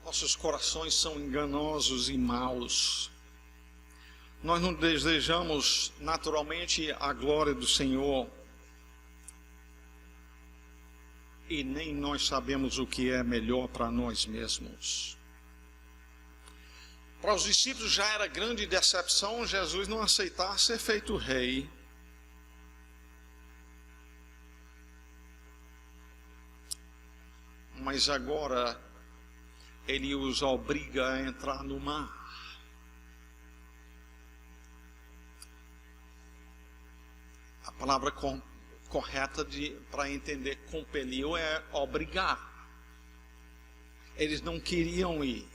Nossos corações são enganosos e maus. Nós não desejamos naturalmente a glória do Senhor. E nem nós sabemos o que é melhor para nós mesmos. Para os discípulos já era grande decepção Jesus não aceitar ser feito rei. Mas agora ele os obriga a entrar no mar. A palavra correta para entender compeliu é obrigar. Eles não queriam ir.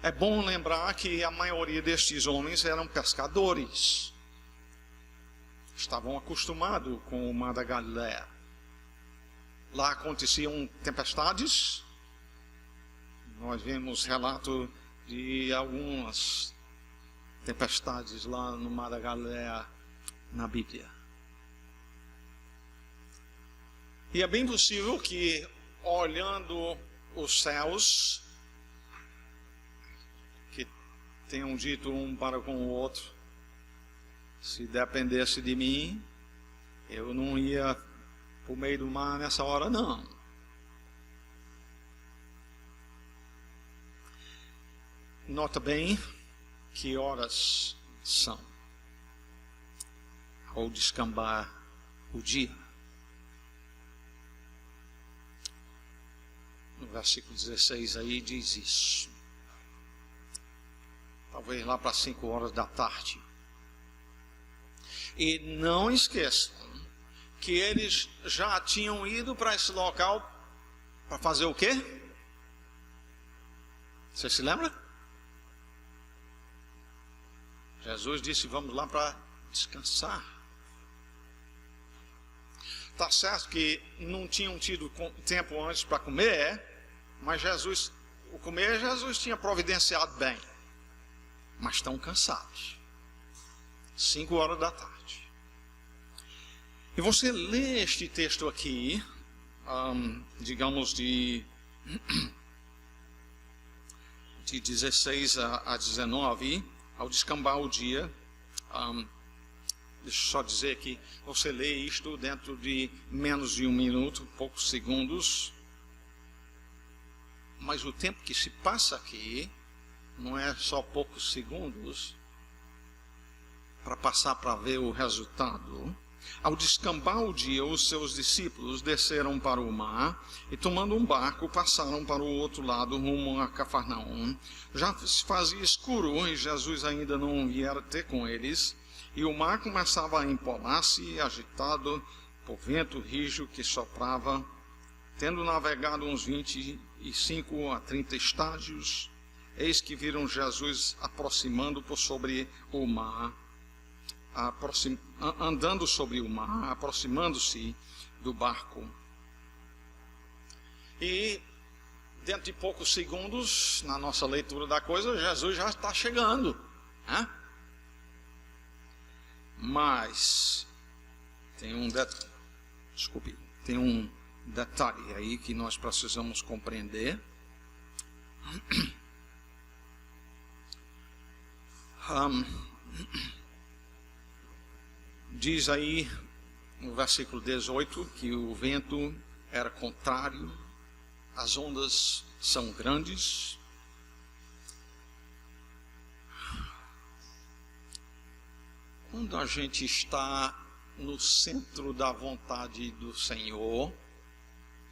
É bom lembrar que a maioria destes homens eram pescadores. Estavam acostumados com o mar da Galileia. Lá aconteciam tempestades. Nós vemos relato de algumas tempestades lá no mar da Galileia na Bíblia. E é bem possível que, olhando os céus, que tenham dito um para com o outro, se dependesse de mim, eu não ia para o meio do mar nessa hora, não. Nota bem que horas são ao descambar o dia. No versículo 16 aí diz isso. Talvez lá para 5 horas da tarde. E não esqueçam que eles já tinham ido para esse local para fazer o quê? Você se lembra? Jesus disse, vamos lá para descansar. Está certo que não tinham tido tempo antes para comer, mas o comer Jesus tinha providenciado bem. Mas estão cansados. 5 horas da tarde. E você lê este texto aqui, digamos de 16 a 19, ao descambar o dia. Deixa eu só dizer que você lê isto dentro de menos de 1 minuto, poucos segundos. Mas o tempo que se passa aqui não é só poucos segundos para passar para ver o resultado. Ao descambar o dia, os seus discípulos desceram para o mar e, tomando um barco, passaram para o outro lado, rumo a Cafarnaum. Já se fazia escuro e Jesus ainda não viera ter com eles, e o mar começava a empolar-se, agitado por vento rijo que soprava. Tendo navegado uns 25 a 30 estádios, eis que viram Jesus aproximando por sobre o mar, andando sobre o mar, aproximando-se do barco. E dentro de poucos segundos, na nossa leitura da coisa, Jesus já está chegando, né? Mas tem um detalhe aí que nós precisamos compreender. Diz aí no versículo 18 que o vento era contrário, as ondas são grandes. Quando a gente está no centro da vontade do Senhor,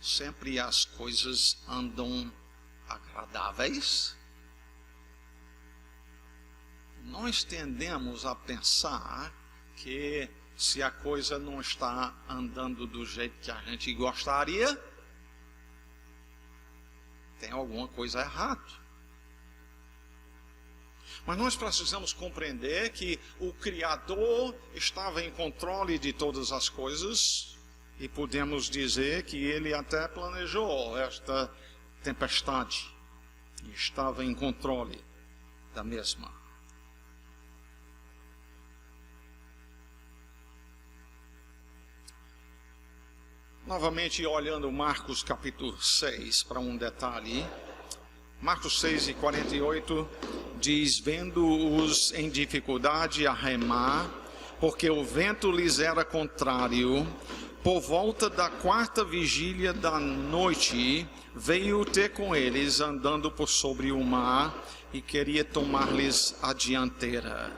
sempre as coisas andam agradáveis. Nós tendemos a pensar que se a coisa não está andando do jeito que a gente gostaria, tem alguma coisa errada. Mas nós precisamos compreender que o Criador estava em controle de todas as coisas e podemos dizer que Ele até planejou esta tempestade e estava em controle da mesma. Novamente olhando Marcos capítulo 6 para um detalhe, Marcos 6 e 48 diz: vendo-os em dificuldade a remar, porque o vento lhes era contrário, por volta da 4ª vigília da noite, veio ter com eles andando por sobre o mar e queria tomar-lhes a dianteira.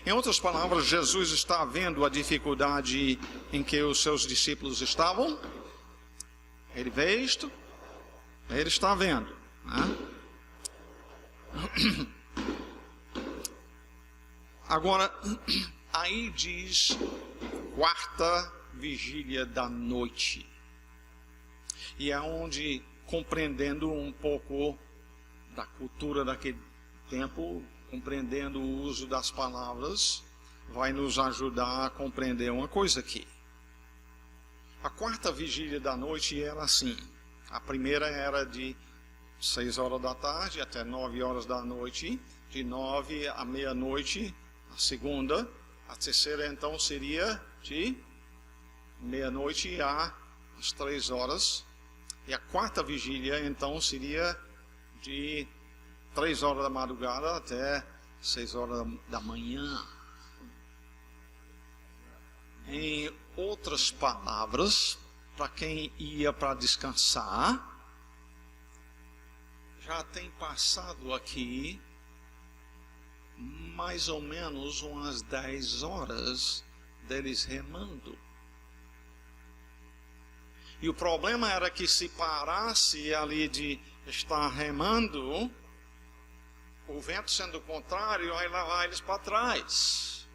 Em outras palavras, Jesus está vendo a dificuldade em que os seus discípulos estavam. Ele vê isto, ele está vendo. Agora, aí diz 4ª vigília da noite. E é onde, compreendendo um pouco da cultura daquele tempo, compreendendo o uso das palavras, vai nos ajudar a compreender uma coisa aqui. A 4ª vigília da noite era assim. A primeira era de 6 horas da tarde até 9 horas da noite, de 9 à meia-noite, a segunda. A terceira então seria de meia-noite às 3 horas. E a 4ª vigília então seria de 3 horas da madrugada até 6 horas da manhã. Em outras palavras, para quem ia para descansar, já tem passado aqui mais ou menos umas 10 horas deles remando. E o problema era que se parasse ali de estar remando, o vento sendo contrário, vai levar eles para trás.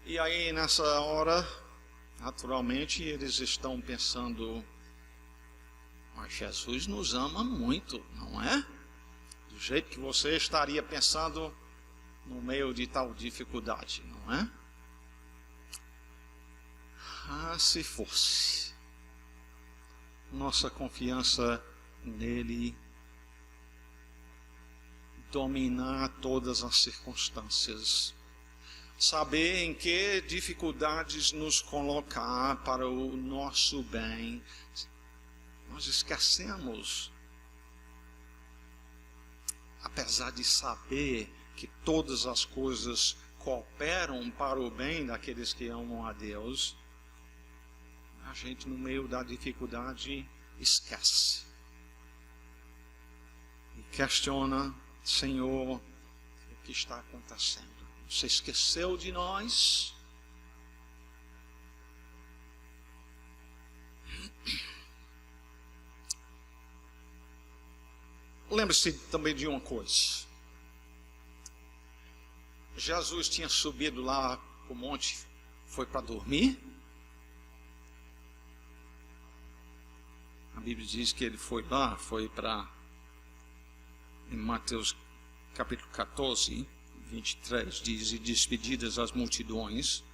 E aí nessa hora, naturalmente, eles estão pensando: mas Jesus nos ama muito, não é? Do jeito que você estaria pensando no meio de tal dificuldade, não é? Ah, se fosse. Nossa confiança nele dominar todas as circunstâncias, saber em que dificuldades nos colocar para o nosso bem. Nós esquecemos, apesar de saber que todas as coisas cooperam para o bem daqueles que amam a Deus, a gente no meio da dificuldade esquece e questiona: Senhor, o que está acontecendo? Você esqueceu de nós? Lembre-se também de uma coisa. Jesus tinha subido lá para o monte, foi para dormir. A Bíblia diz que ele foi lá, em Mateus capítulo 14, 23, diz: e despedidas as multidões,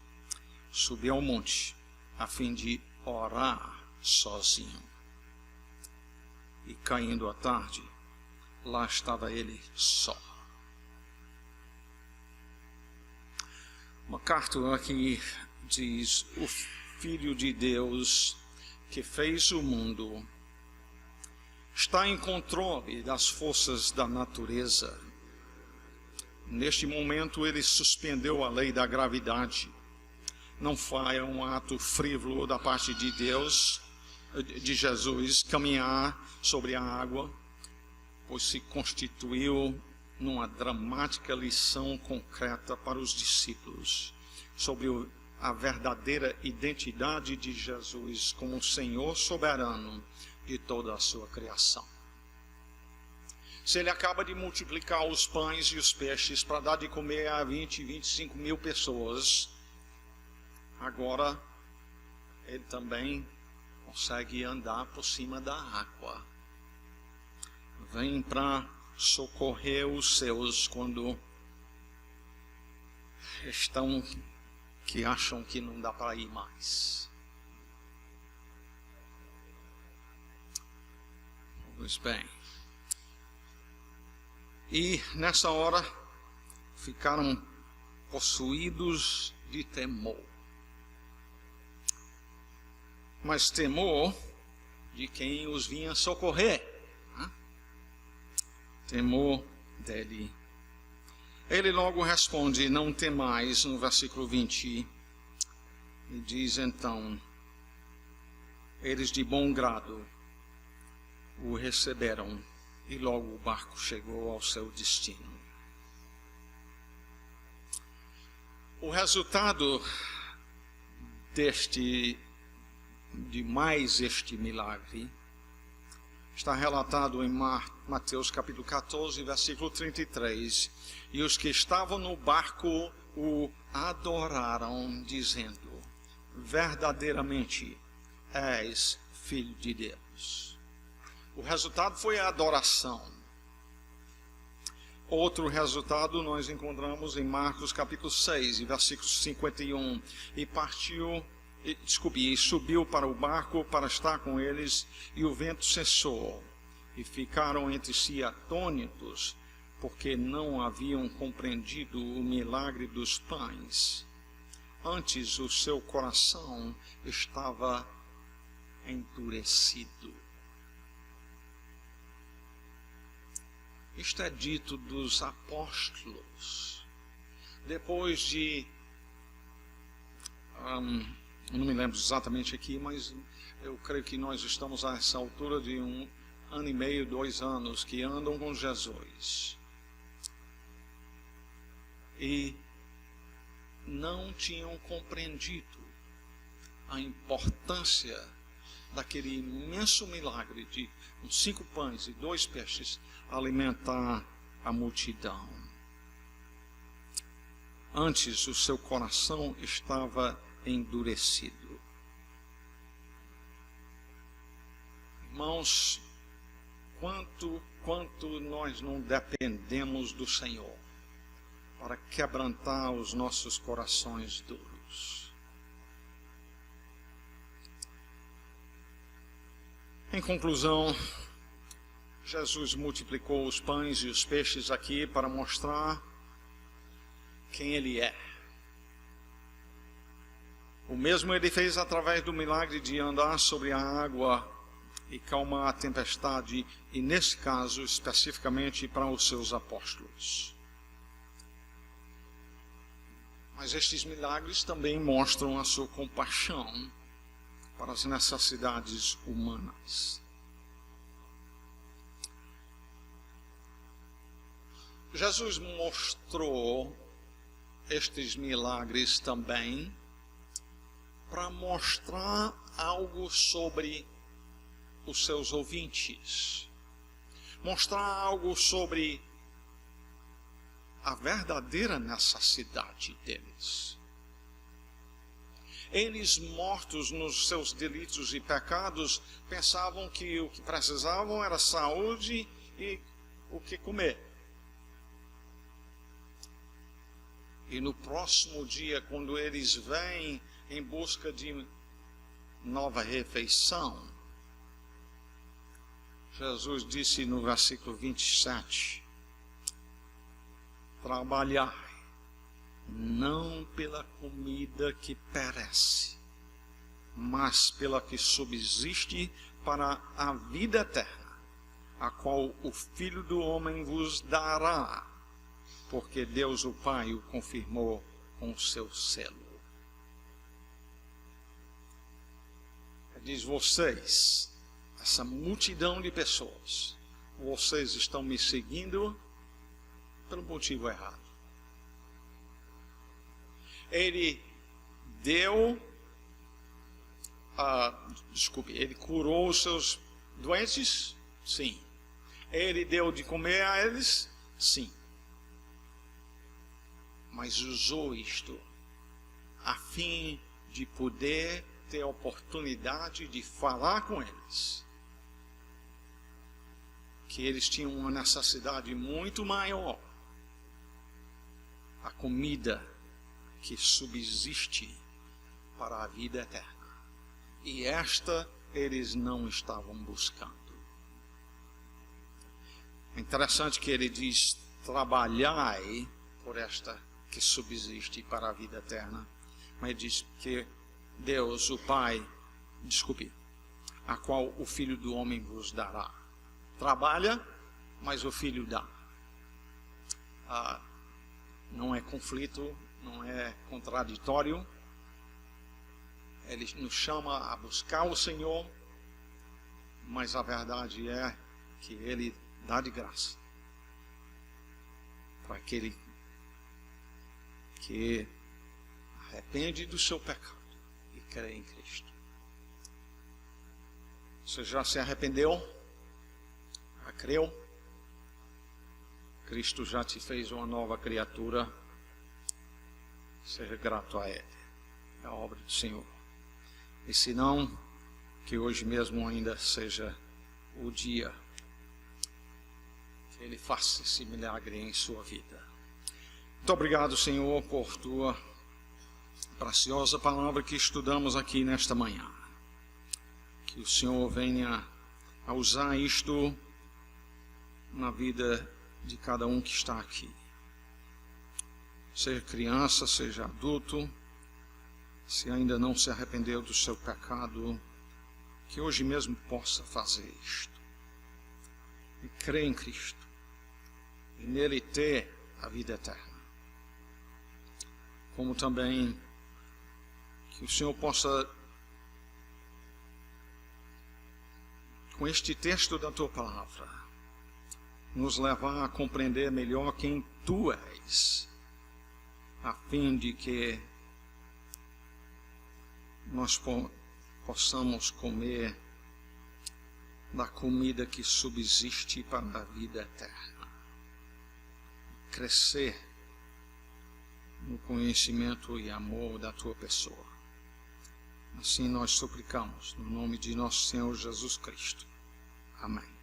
subiu ao monte, a fim de orar sozinho. E caindo a tarde, lá estava ele só. MacArthur aqui diz: o Filho de Deus que fez o mundo está em controle das forças da natureza. Neste momento, ele suspendeu a lei da gravidade. Não foi um ato frívolo da parte de Deus, de Jesus, caminhar sobre a água, pois se constituiu numa dramática lição concreta para os discípulos sobre a verdadeira identidade de Jesus como Senhor soberano de toda a sua criação. Se ele acaba de multiplicar os pães e os peixes para dar de comer a 20, 25 mil pessoas, agora ele também consegue andar por cima da água. Vem para socorrer os seus quando estão que acham que não dá para ir mais. Pois bem. E nessa hora ficaram possuídos de temor. Mas temor de quem os vinha socorrer. Temor dele. Ele logo responde: não temais, no versículo 20. E diz então: eles de bom grado o receberam, e logo o barco chegou ao seu destino. O resultado de mais este milagre está relatado em Mateus capítulo 14, versículo 33. E os que estavam no barco o adoraram, dizendo: verdadeiramente és filho de Deus. O resultado foi a adoração. Outro resultado nós encontramos em Marcos capítulo 6, versículo 51. E subiu para o barco para estar com eles, e o vento cessou. E ficaram entre si atônitos, porque não haviam compreendido o milagre dos pães. Antes o seu coração estava endurecido. Isto é dito dos apóstolos. Depois de... não me lembro exatamente aqui, mas eu creio que nós estamos a essa altura de 1 ano e meio, 2 anos, que andam com Jesus. E não tinham compreendido a importância daquele imenso milagre de 5 pães e 2 peixes alimentar a multidão. Antes o seu coração estava endurecido. Irmãos, quanto nós não dependemos do Senhor para quebrantar os nossos corações duros. Em conclusão, Jesus multiplicou os pães e os peixes aqui para mostrar quem Ele é. O mesmo Ele fez através do milagre de andar sobre a água e calmar a tempestade, e nesse caso especificamente para os seus apóstolos. Mas estes milagres também mostram a sua compaixão para as necessidades humanas. Jesus mostrou estes milagres também para mostrar algo sobre os seus ouvintes, mostrar algo sobre a verdadeira necessidade deles. Eles, mortos nos seus delitos e pecados, pensavam que o que precisavam era saúde e o que comer. E no próximo dia, quando eles vêm em busca de nova refeição, Jesus disse no versículo 27, trabalhai, não pela comida que perece, mas pela que subsiste para a vida eterna, a qual o Filho do Homem vos dará, porque Deus o Pai o confirmou com o seu selo. Ele diz: vocês, essa multidão de pessoas, vocês estão me seguindo pelo motivo errado. Ele deu, ele curou os seus doentes? Sim. Ele deu de comer a eles? Sim. Mas usou isto a fim de poder ter a oportunidade de falar com eles que eles tinham uma necessidade muito maior, a comida que subsiste para a vida eterna. E esta eles não estavam buscando. É interessante que ele diz: trabalhai por esta que subsiste para a vida eterna. Mas ele diz que Deus, o Pai, a qual o Filho do Homem vos dará. Trabalha, mas o Filho dá. Não é conflito, não é contraditório. Ele nos chama a buscar o Senhor, mas a verdade é que Ele dá de graça para aquele que arrepende do seu pecado e crê em Cristo. Você já se arrependeu? Já creu? Cristo já te fez uma nova criatura. Seja grato a Ele. É a obra do Senhor. E se não, que hoje mesmo ainda seja o dia que Ele faça esse milagre em sua vida. Muito obrigado, Senhor, por Tua preciosa palavra que estudamos aqui nesta manhã. Que o Senhor venha a usar isto na vida de cada um que está aqui. Seja criança, seja adulto, se ainda não se arrependeu do seu pecado, que hoje mesmo possa fazer isto. E crer em Cristo. E nele ter a vida eterna. Como também que o Senhor possa, com este texto da Tua palavra, nos levar a compreender melhor quem Tu és, a fim de que nós possamos comer da comida que subsiste para a vida eterna, crescer no conhecimento e amor da Tua pessoa. Assim nós suplicamos, no nome de nosso Senhor Jesus Cristo. Amém.